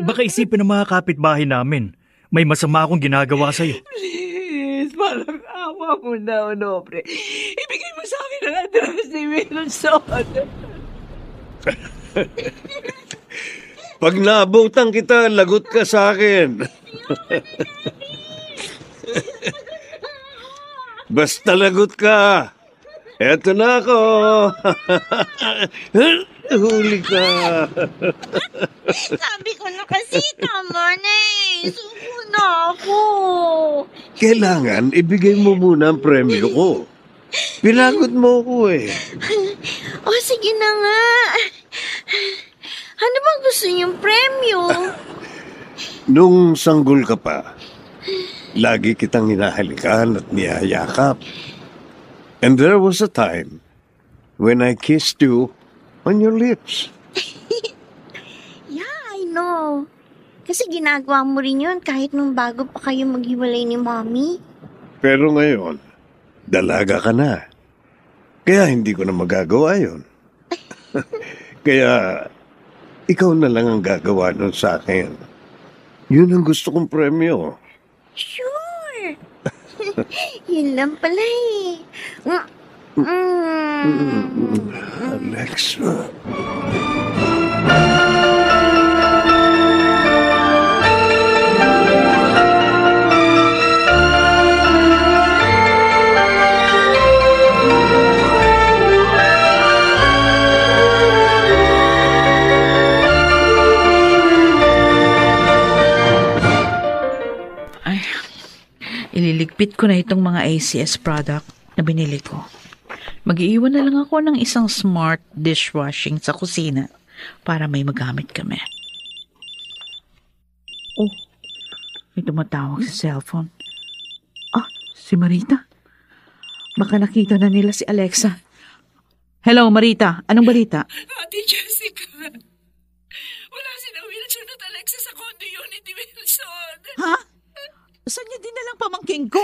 Baka isipin ng mga kapitbahay namin. May masama akong ginagawa sa'yo. Please, parang awa mo na, Nobre. Ibigay mo sa akin ang address ni Wilson. Pag naabutan kita, lagot ka sa akin. Basta lagot ka. Eto na ako. Huli ka. Sabi ko na kasi, tama na eh. Suko na ako. Kailangan ibigay mo muna ang premyo ko. Pinagot mo ko eh. O, sige na nga. Ano bang gusto niyong premyo? Nung sanggol ka pa, lagi kitang hinahalikan at niyayakap. And there was a time when I kissed you on your lips. Yeah, I know. Kasi ginagawa mo rin yun kahit nung bago pa kayo maghiwalay ni Mommy. Pero ngayon, dalaga ka na. Kaya hindi ko na magagawa yun. Kaya, ikaw na lang ang gagawa nun sa akin. Yun ang gusto kong premyo. Sure. Yun lang pala eh. Alexa. Ililigpit ko na itong mga ACS product na binili ko. Mag-iiwan na lang ako ng isang smart dishwashing sa kusina para may magamit kami. Oh, may tumatawag sa cellphone. Ah, si Marita. Baka nakita na nila si Alexa. Hello, Marita. Anong balita? Ate Jessica, wala si na Wilson at Alexa sa condo unit ni Wilson. Ha? Saan niyo din nalang pamangking ko?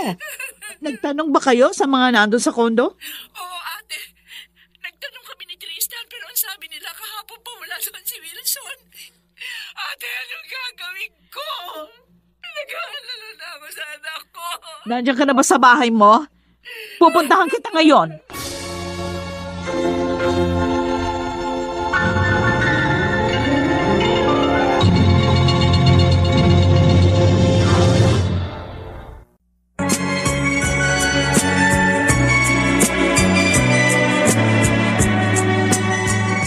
Nagtanong ba kayo sa mga nandun sa kondo? Oo, ate. Nagtanong kami ni Tristan pero ang sabi nila kahapon pa wala doon si Wilson. Ate, anong gagawin ko? Nag-aalala na ako sa anak ko. Nandiyan ka na ba sa bahay mo? Pupuntahan kita ngayon.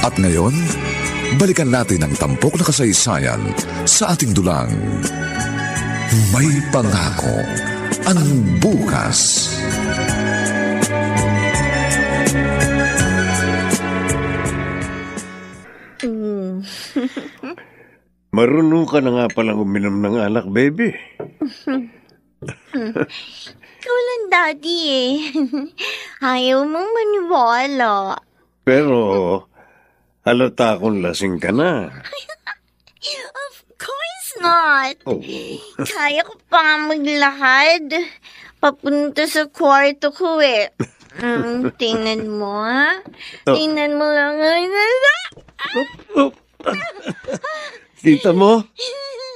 At ngayon, balikan natin ang tampok na kasaysayan sa ating dulang. May pangako ang bukas. Marunong ka na nga palang uminom ng alak, baby. Ikaw lang, Daddy eh. Ayaw mong maniwala. Pero, halata akong lasing ka na. Of course not. Oh. Kaya ko pa nga maglakad. Papunta sa kwarto ko eh. Tingnan mo ha. Tingnan mo lang. Kita mo?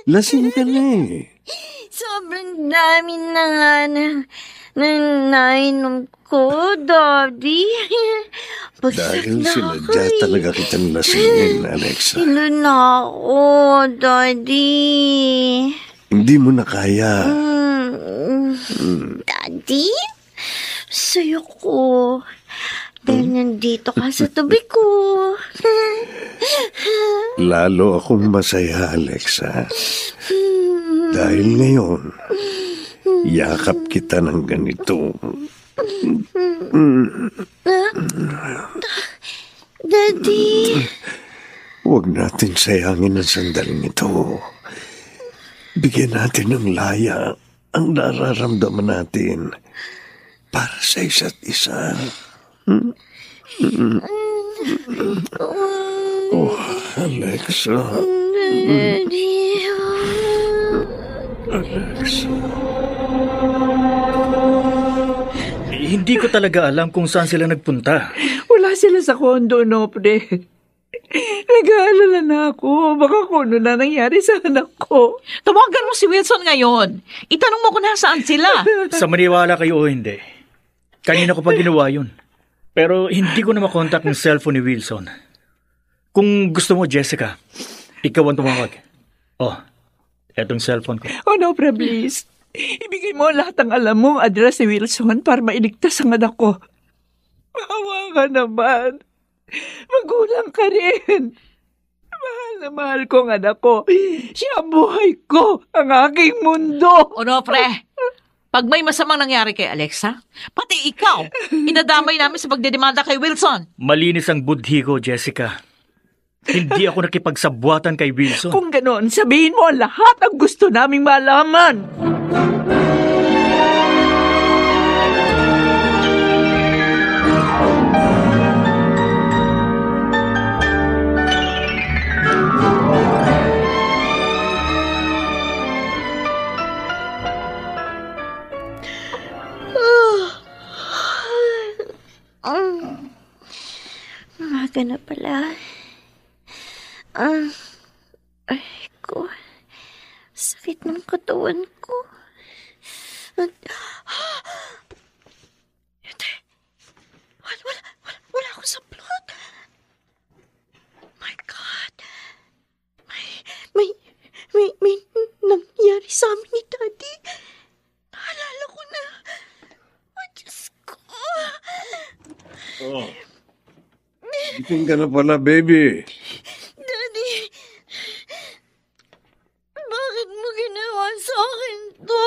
Lasing ka na eh. Sobrang dami na nga na nainom ko, Daddy. Dahil sinadya talaga kitang lasingin, Alexa. Ilo na ako, Daddy. Hindi mo na kaya. Daddy? Sayo ko. Dahil nandito ka sa tabi ko. Lalo akong masaya, Alexa. Dahil ngayon, yakap kita ng ganito. Daddy. Huwag natin sayangin ang sandaling ito. Bigyan natin ng laya ang nararamdaman natin para sa isa't isa. Oh, Alexa. Daddy. Alexa. Hindi ko talaga alam kung saan sila nagpunta. Wala sila sa kondo, Nopre. Nag-aalala na ako. Baka kung ano na nangyari sa anak ko. Tawagan mo si Wilson ngayon. Itanong mo kung nasaan sila. Sa maniwala kayo o hindi. Kanina ko pa ginawa yun. Pero hindi ko na makontak ng cellphone ni Wilson. Kung gusto mo, Jessica, ikaw ang tumawag. Oh, Etong cellphone ko. Onofre, please. Ibigay mo lahat ng alam mong address si Wilson para mailigtas ang anak ko. Maawa ka naman. Magulang ka rin. Mahal na mahal ko ang anak ko. Siya ang buhay ko, ang aking mundo. Onofre, pag may masamang nangyari kay Alexa, pati ikaw, inadamay namin sa pagdedemanda kay Wilson. Malinis ang budhi ko, Jessica. Hindi ako nakipagsabwatan kay Wilson. Kung ganoon, sabihin mo ang lahat ang gusto naming malaman. Umaga na pala. Ay ko. Sakit ng katawan ko. Wala ako sa plot. My God. May nangyari sa amin ni Daddy. Naalala ko na. Oh, Diyos ko. Oh. Gising ka na pala, baby. Daddy, bakit mo ginawa sa akin to?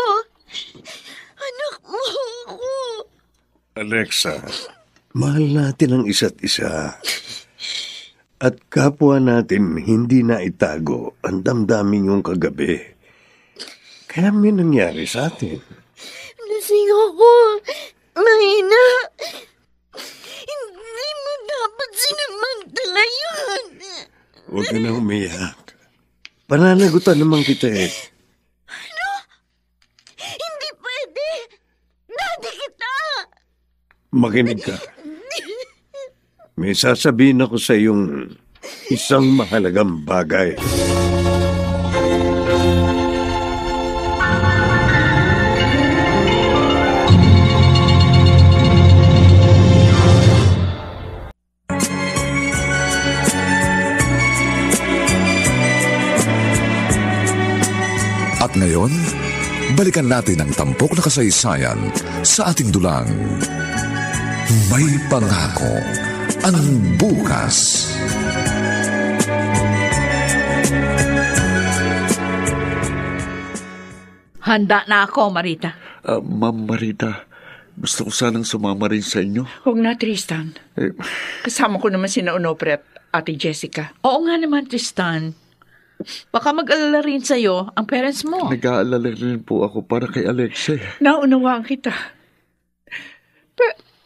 Anak mo ako. Alexa, mahal natin ang isa't isa. At kapwa natin hindi na itago ang damdamin yung kagabi. Kaya may nangyari sa atin. Lasing ako. Mahina. Hindi mo dapat sinamantala yun. Huwag ka na umiyak. Pananagutan naman kita eh. Ano? Hindi pwede. Daddy kita. Makinig ka. May sasabihin ako sa iyong isang mahalagang bagay. At ngayon, balikan natin ang tampok na kasaysayan sa ating dulang. May pangako ang bukas. Handa na ako, Marita. Ma'am Marita, gusto ko sanang sumama rin sa inyo. Huwag na, Tristan. Kasama ko naman si Onofre at Ate Jessica. Oo nga naman, Tristan. Baka mag-alala rin sa'yo ang parents mo. Nag-aalala rin po ako para kay Alexa. Naunawaan kita.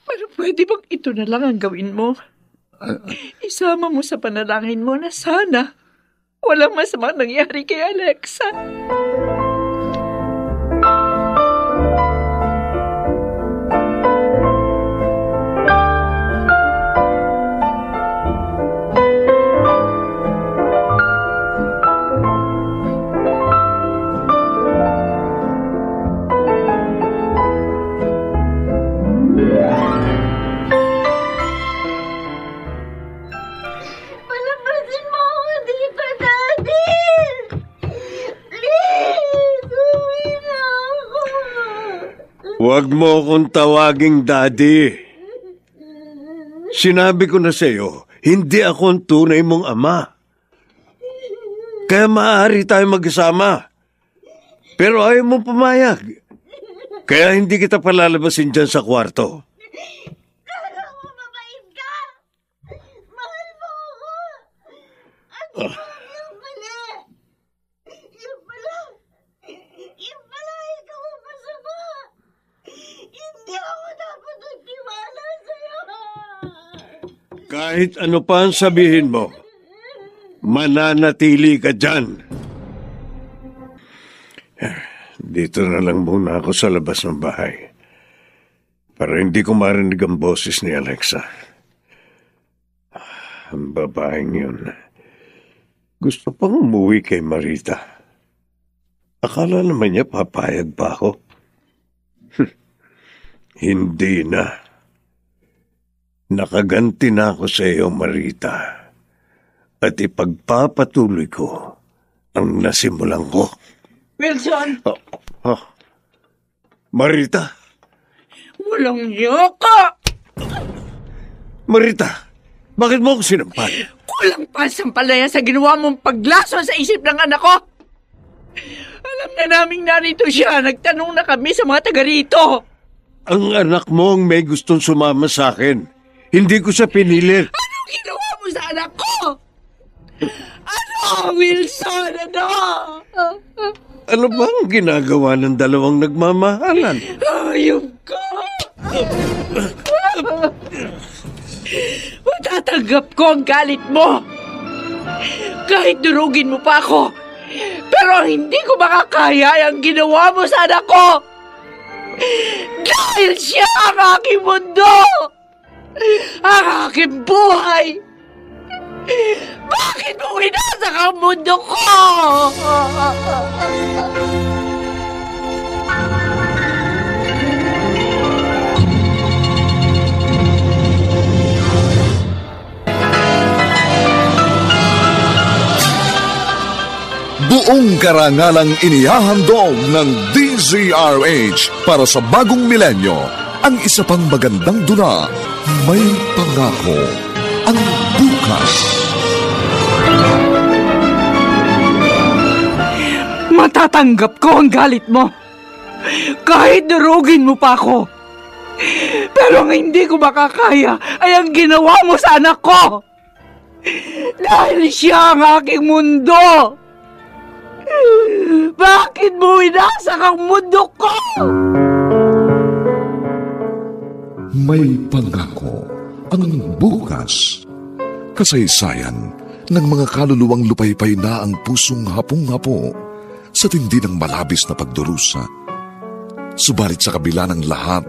Pero pwede bang ito na lang ang gawin mo? Isama mo sa panalangin mo na sana walang masamang nangyari kay Alexa. Palabasin mo ako dito, Daddy! Please! Uwi na ako! Huwag mo akong tawaging daddy. Sinabi ko na sa iyo, hindi ako ang tunay mong ama. Kaya maaari tayo magkasama. Pero ayaw mong pumayag. Kaya hindi kita palalabasin dyan sa kwarto. Kala mo mabait ka! Mahal mo ako! At yung pala! Yung pala ikaw ang masama! Hindi ako dapat nagtiwala sa'yo! Kahit ano pa ang sabihin mo, mananatili ka dyan. Dito na lang muna ako sa labas ng bahay para hindi ko marinig ang boses ni Alexa. Ang babaeng yun, gusto pang umuwi kay Marita. Akala naman niya papayag pa ako. Hindi na. Nakaganti na ako sa iyo, Marita. At ipagpapatuloy ko ang nasimulan ko. Wilson, Marita? walang yaka. Marita, bakit mo ako sinampal? Kulang pa sampalaya sa ginawa mong paglason sa isip ng anak ko. Alam na naming narito siya. Nagtanong na kami sa mga taga rito. Ang anak mo ang may gustong sumama sa akin. Hindi ko siya pinilit. Anong ginawa mo sa anak ko? Ano, Wilson? Ano? Ano ba ang ginagawa ng dalawang nagmamahalan? Ayun ka! Matatanggap ko ang galit mo. Kahit durugin mo pa ako. Pero hindi ko makakaya ang ginawa mo sa anak ko. Dahil siya ang aking mundo. Ang aking buhay. Bakit mo winasak ang mundo ko? Buong karangalang inihahandog ng DZRH para sa bagong milenyo, ang isa pang magandang dula, May Pangako ang Bukas. Matatanggap ko ang galit mo. Kahit durugin mo pa ako. Pero ang hindi ko makakaya ay ang ginawa mo sa anak ko. Dahil siya ang aking mundo. Bakit mo winasak ang mundo ko? May Pangako ang Bukas. Kasaysayan ng mga kaluluwang lupaypay na ang pusong hapong-hapo sa tindi ng malabis na pagdurusa. Subalit sa kabila ng lahat,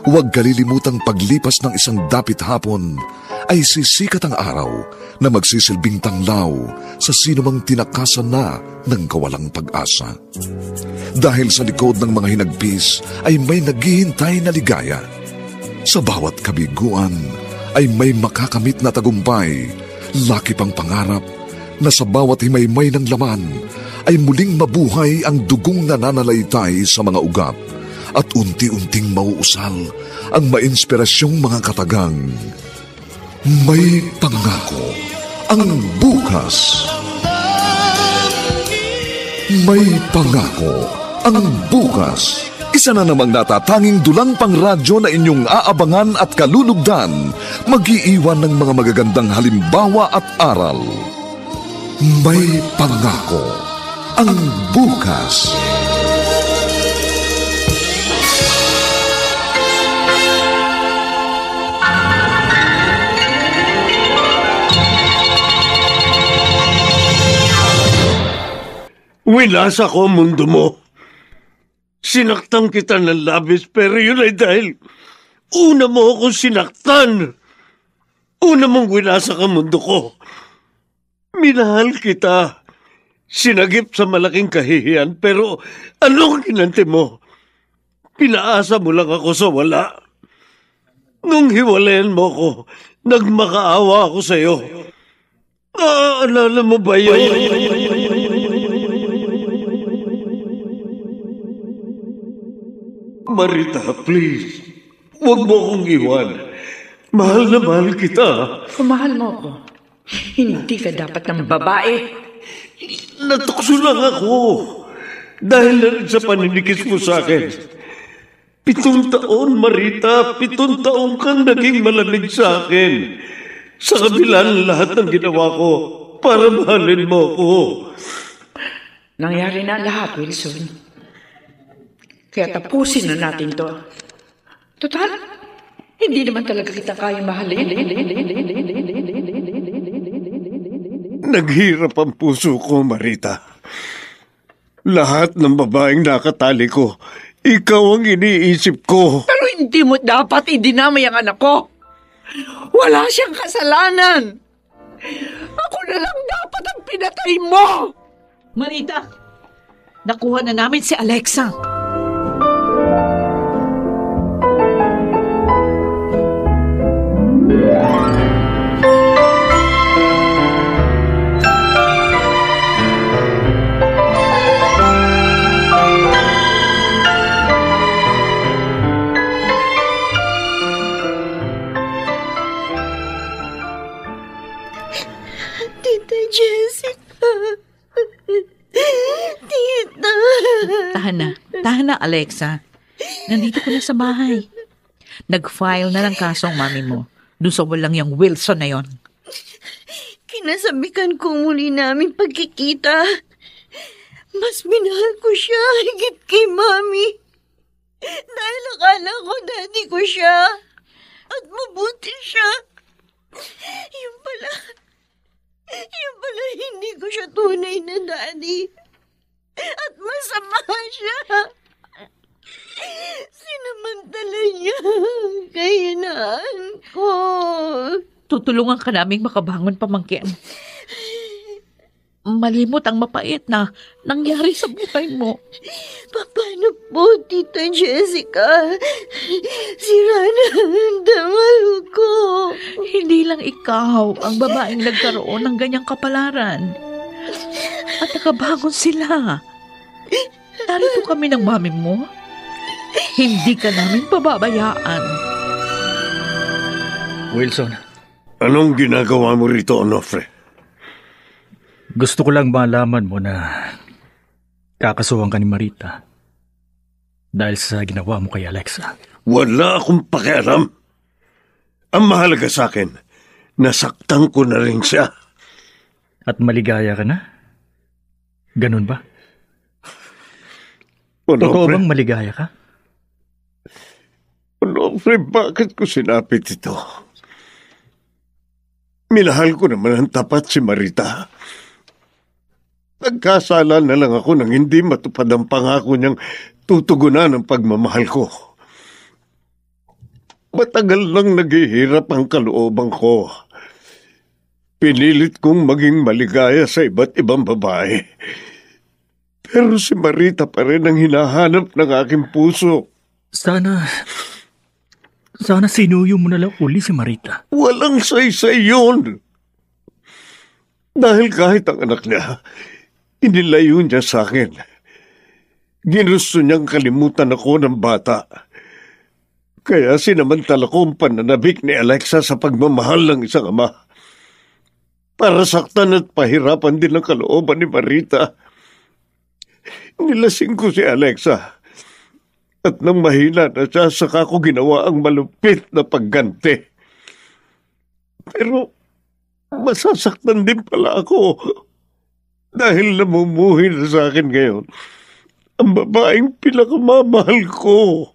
huwag kalilimutang paglipas ng isang dapit hapon ay sisikat ang araw na magsisilbing tanglaw sa sinumang tinakasan na ng kawalang pag-asa. Dahil sa likod ng mga hinagpis ay may naghihintay na ligaya. Sa bawat kabiguan ay may makakamit na tagumpay, laki pang pangarap na sa bawat himaymay ng laman ay muling mabuhay ang dugong nananalaytay sa mga ugat at unti-unting mauusal ang mainspirasyong mga katagang. May Pangako ang Bukas. May Pangako ang Bukas. Isa na namang natatanging dulang pangradyo na inyong aabangan at kalulugdan, mag-iiwan ng mga magagandang halimbawa at aral. May Pangako ang Bukas. Winasa ko ang mundo mo. Sinaktan kita ng labis, pero yun ay dahil una mo akong sinaktan. Una mong winasak ang mundo ko. Minahal kita. Sinagip sa malaking kahihiyan, pero anong kinante mo? Pinaasa mo lang ako sa wala. Nung hiwalayan mo ko, nagmakaawa ako sa iyo. Naalala mo ba yun? Marita, please. Huwag mo akong iwan. Mahal na mahal kita. Kung mahal mo ako, hindi ka dapat ng babae. Natukso lang ako. Dahil na rin sa paninikis mo sa akin. 7 taon, Marita. 7 taon kang naging malamig sa akin. Sa kabila ng lahat ng ginawa ko para mahalin mo ako. Nangyari na lahat, Wilson. Kaya tapusin na natin to. Total, hindi naman talaga kita kaya mahalin. Naghirap ang puso ko, Marita. Lahat ng babaeng nakatali ko, ikaw ang iniisip ko. Pero hindi mo dapat idinamay ang anak ko. Wala siyang kasalanan. Ako na lang dapat ang pinatay mo. Marita, nakuha na namin si Alexa. Jessica. Tita. Tahan na, Alexa. Nandito ko na sa bahay. Nag-file na ng kaso ang mami mo. Doon sa walang yung Wilson na yon. Kinasabikan ko muli namin pagkikita. Mas minahal ko siya higit kay mami. Dahil akala ko daddy ko siya. At mabuti siya. Yung pala hindi ko siya tunay na daddy. At masama siya. Sinamantala niya kaya naan ko. Tutulungan ka naming makabangon, pamangkin. Malimot ang mapait na nangyari sa buhay mo. Paano po, Tita Jessica? Sira na ang damal ko. Hindi lang ikaw ang babaeng nagkaroon ng ganyang kapalaran. At nakabangon sila. Narito kami ng mami mo. Hindi ka namin pababayaan. Wilson, Anong ginagawa mo rito, Onofre? gusto ko lang malaman mo na kakasuhan ka ni Marita dahil sa ginawa mo kay Alexa. Wala akong pakialam. Ang mahalaga sa akin, nasaktan ko na rin siya. At maligaya ka na? Ganun ba? Totoo Onofre, bang maligaya ka? Onofre, bakit ko sinapit ito? Minahal ko naman ang tapat si Marita. Nagkasala na lang ako nang hindi matupad ang pangako niyang tutugunan ang pagmamahal ko. Matagal lang naghihirap ang kalooban ko. Pinilit kong maging maligaya sa iba't ibang babae. Pero si Marita pa rin ang hinahanap ng aking puso. Sana sinuyo mo na lang uli si Marita. Walang saysay yun. Dahil kahit ang anak niya, inilayo niya sa akin. Ginusto niyang kalimutan ako ng bata. Kaya sinamantala ko ang pananabik ni Alexa sa pagmamahal ng isang ama. Para saktan at pahirapan din ang kalooban ni Marita. Nilasing ko si Alexa. At nang mahina na siya, saka ko ginawa ang malupit na pagganti. Pero masasaktan din pala ako. Dahil namumuhi na sa akin ngayon ang babaeng pinakamamahal ko.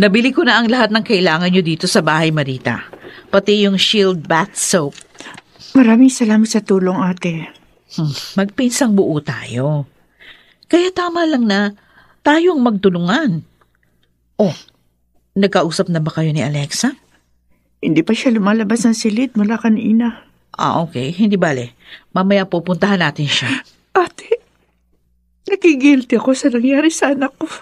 Nabili ko na ang lahat ng kailangan nyo dito sa bahay, Marita. Pati yung Shield bath soap. Maraming salamat sa tulong, ate. Magpinsang buo tayo. Kaya tama lang na tayong magtulungan. Oh, nagkausap na ba kayo ni Alexa? Hindi pa siya lumalabas ng silid mula kanina. Okay. Hindi bale. Mamaya pupuntahan natin siya. Ate, nakigilty ako sa nangyari sa anak ko.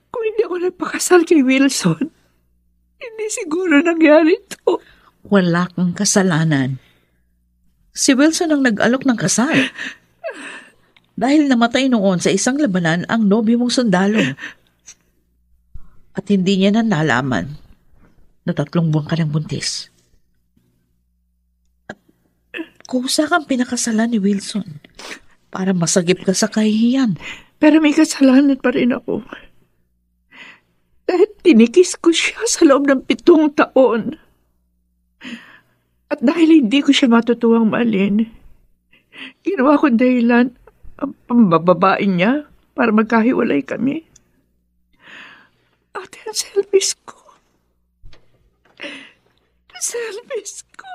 Kung hindi ako nagpakasal kay Wilson, hindi siguro nangyari ito. Wala kang kasalanan. Si Wilson ang nag-alok ng kasal. Dahil namatay noon sa isang labanan ang nobyo mong sundalo. At hindi niya na nalaman na 3 buwan ka ng buntis. At kusa kang pinakasalan ni Wilson para masagip ka sa kahihiyan. Pero may kasalanan pa rin ako. Dahil tinikis ko siya sa loob ng 7 taon. At dahil hindi ko siya matutuwang mahalin, ginawa ko dahilan ang pambababae niya para magkahiwalay kami. Ate, ang selfish ko. Selfish ko.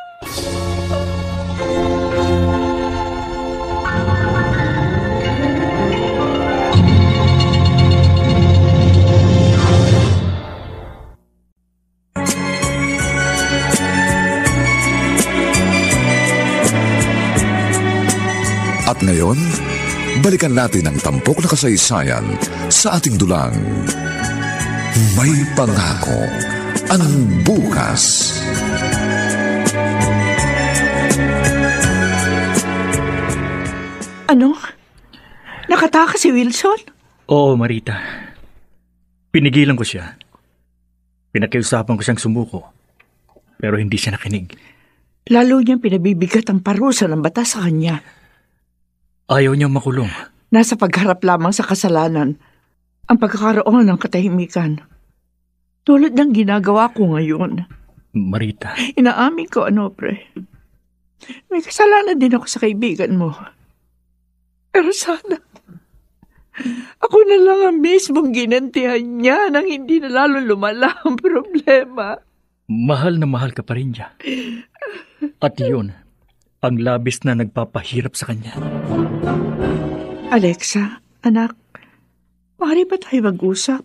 At ngayon, balikan natin ang tampok na kasaysayan sa ating dulang. May pangako ang bukas. Ano? Nakatakas si Wilson? Oo, Marita. Pinigilan ko siya. Pinakiusapan ko siyang sumuko. Pero hindi siya nakinig. Lalo niyang pinabibigat ang parusa ng batas sa kanya. Ayaw niyang makulong. Nasa pagharap lamang sa kasalanan ang pagkakaroon ng katahimikan. Tulad ng ginagawa ko ngayon. Marita. Inaamin ko, Anobre. May kasalanan din ako sa kaibigan mo. Pero sana, ako na lang ang mismong ginantihan niya nang hindi na lalo lumala ang problema. Mahal na mahal ka pa rin niya. At yun, ang labis na nagpapahirap sa kanya. Alexa, anak, maaari ba tayo mag-usap?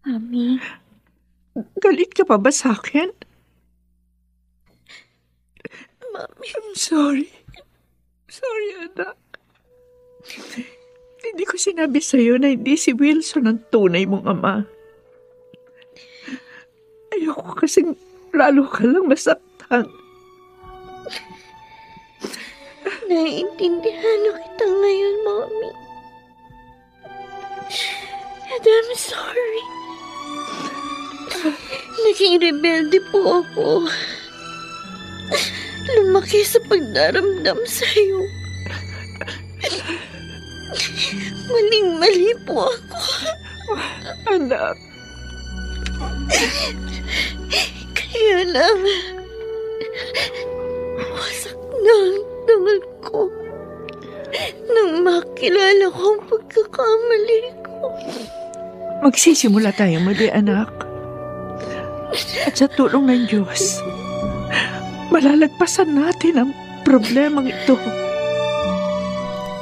Mami, Galit ka pa ba sa akin? Mami. I'm sorry. Sorry, anak. Hindi ko sinabi sa'yo na hindi si Wilson ang tunay mong ama. Ayoko kasing lalo ka lang masaktan. Naiintindihan na kita ngayon, Mami. And I'm sorry. Naging rebelde po ako. Lumaki sa pagdaramdam sa'yo. Maling-mali po ako. Anak. Kaya lang, wasak na ang dangal ko nang makilala ko ang pagkakamali ko. Magsisimula tayo muli, anak. At sa tulong ng Diyos, malalagpasan natin ang problemang ito.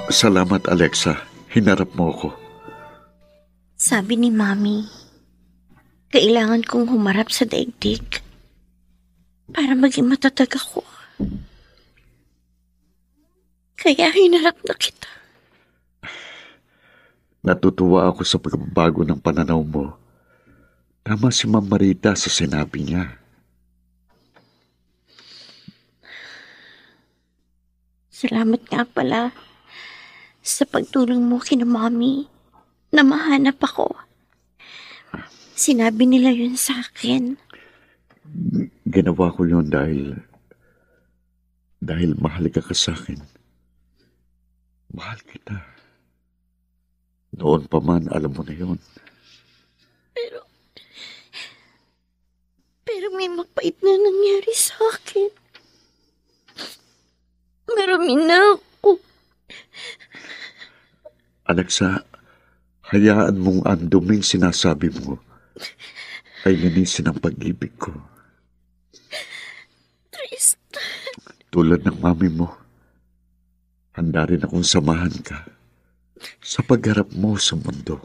Salamat, Alexa. Hinarap mo ako. Sabi ni Mami, kailangan kong humarap sa daigdig para maging matatag ako. Kaya hinarap na kita. Natutuwa ako sa pagbabago ng pananaw mo. Tama si Ma'am Marita sa sinabi niya. Salamat nga pala sa pagtulong mo kina Mami na mahanap ako. Sinabi nila yun sa akin. Ginawa ko yun dahil mahal ka sa akin. Mahal kita. Noon pa man, alam mo na yun. Pero may mapait na nangyari sa akin. Marami na ako. Alexa, hayaan mong ang duming sinasabi mo ay linisin ang pag-ibig ko. Tristan. Tulad ng mami mo, handa rin akong samahan ka sa pagharap mo sa mundo.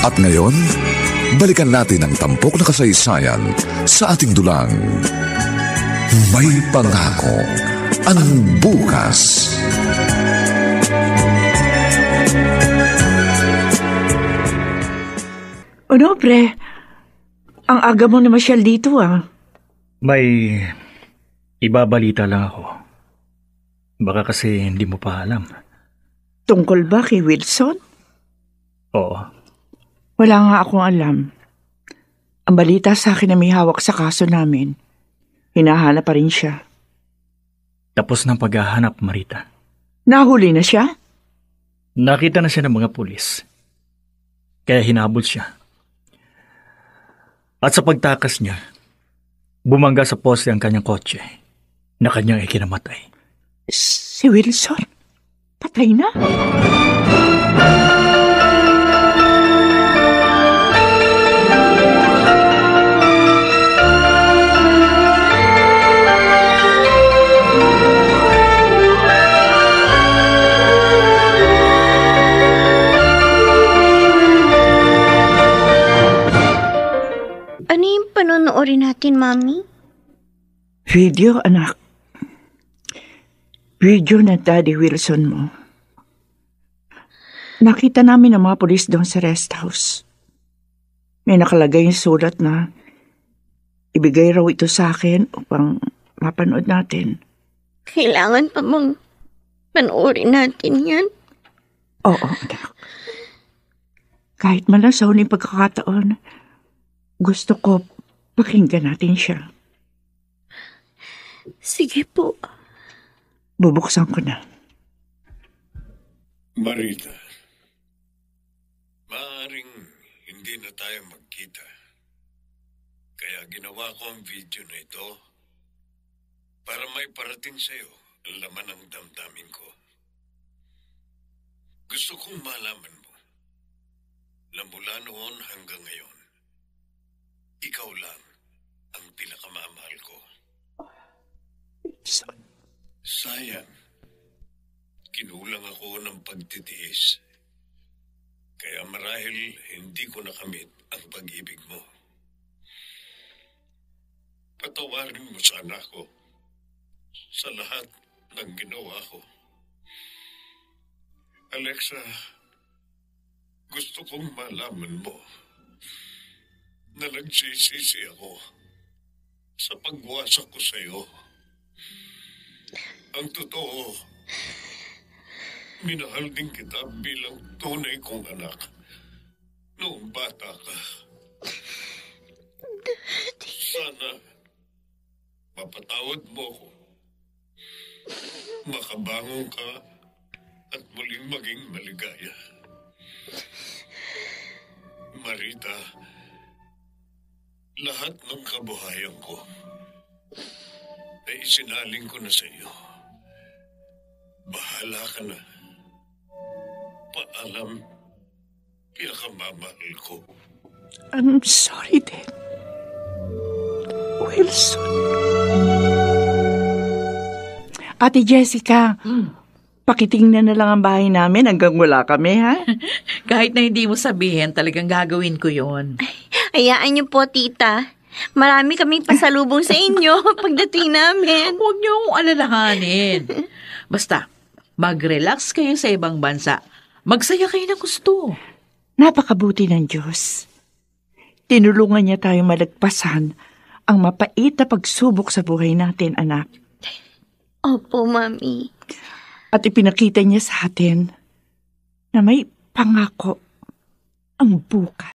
At ngayon, balikan natin ang tampok na kasaysayan sa ating dulang. May pangako ang bukas. Ano, pre? Ang aga mo na masyal dito, ah. May ibabalita lang ako. Baka kasi hindi mo pa alam. Tungkol ba kay Wilson? Oo. Wala nga akong alam. Ang balita sa akin na may hawak sa kaso namin. Hinahanap pa rin siya. Tapos ng paghahanap, Marita. Nahuli na siya? Nakita na siya ng mga pulis. Kaya hinabol siya. At sa pagtakas niya, bumangga sa poste ang kanyang kotse na kanyang ikinamatay. Si Wilson? Patay na? papanoorin natin, Mami? Video, anak. Video na Daddy Wilson mo. Nakita namin ang mga polis doon sa rest house. May nakalagay yung sulat na ibigay raw ito sa akin upang mapanood natin. Kailangan pa bang panoorin natin yan? Oo, anak. Kahit man lang sa huling pagkakataon, gusto ko pakinggan natin siya. Sige po. Bubuksan ko na. Marita, maaaring hindi na tayo magkita. Kaya ginawa ko ang video na ito para may parating sa'yo ang laman ng damdamin ko. Gusto kong malaman mo na mula noon hanggang ngayon, ikaw lang ang pinakamamahal ko. Sayang, kinulang ako ng pagtitiis. Kaya marahil hindi ko nakamit ang pag-ibig mo. Patawarin mo sana ako sa lahat ng ginawa ko. Alexa, gusto kong malaman mo na nagsisisi ako sa pagwasak ko sa iyo. Ang totoo, minahal din kita bilang tunay kong anak noong bata ka. Sana mapatawad mo ko. Makabangon ka at muling maging maligaya. Marita, lahat ng kabuhayan ko ay isinaling ko na sa iyo. Bahala ka na. Paalam, pinakamamahal ko. I'm sorry, Dad. Wilson. Ate Jessica, pakitingnan na lang ang bahay namin hanggang wala kami, ha? Kahit na hindi mo sabihin, talagang gagawin ko yon. Hayaan niyo po, tita. Marami kaming pasalubong sa inyo pagdating namin. Huwag niyo akong alalahanin. Basta, mag-relax kayo sa ibang bansa. Magsaya kayo ng gusto. Napakabuti ng Diyos. Tinulungan niya tayo malagpasan ang mapait na pagsubok sa buhay natin, anak. Opo, Mami. At ipinakita niya sa atin na may pangako ang bukas.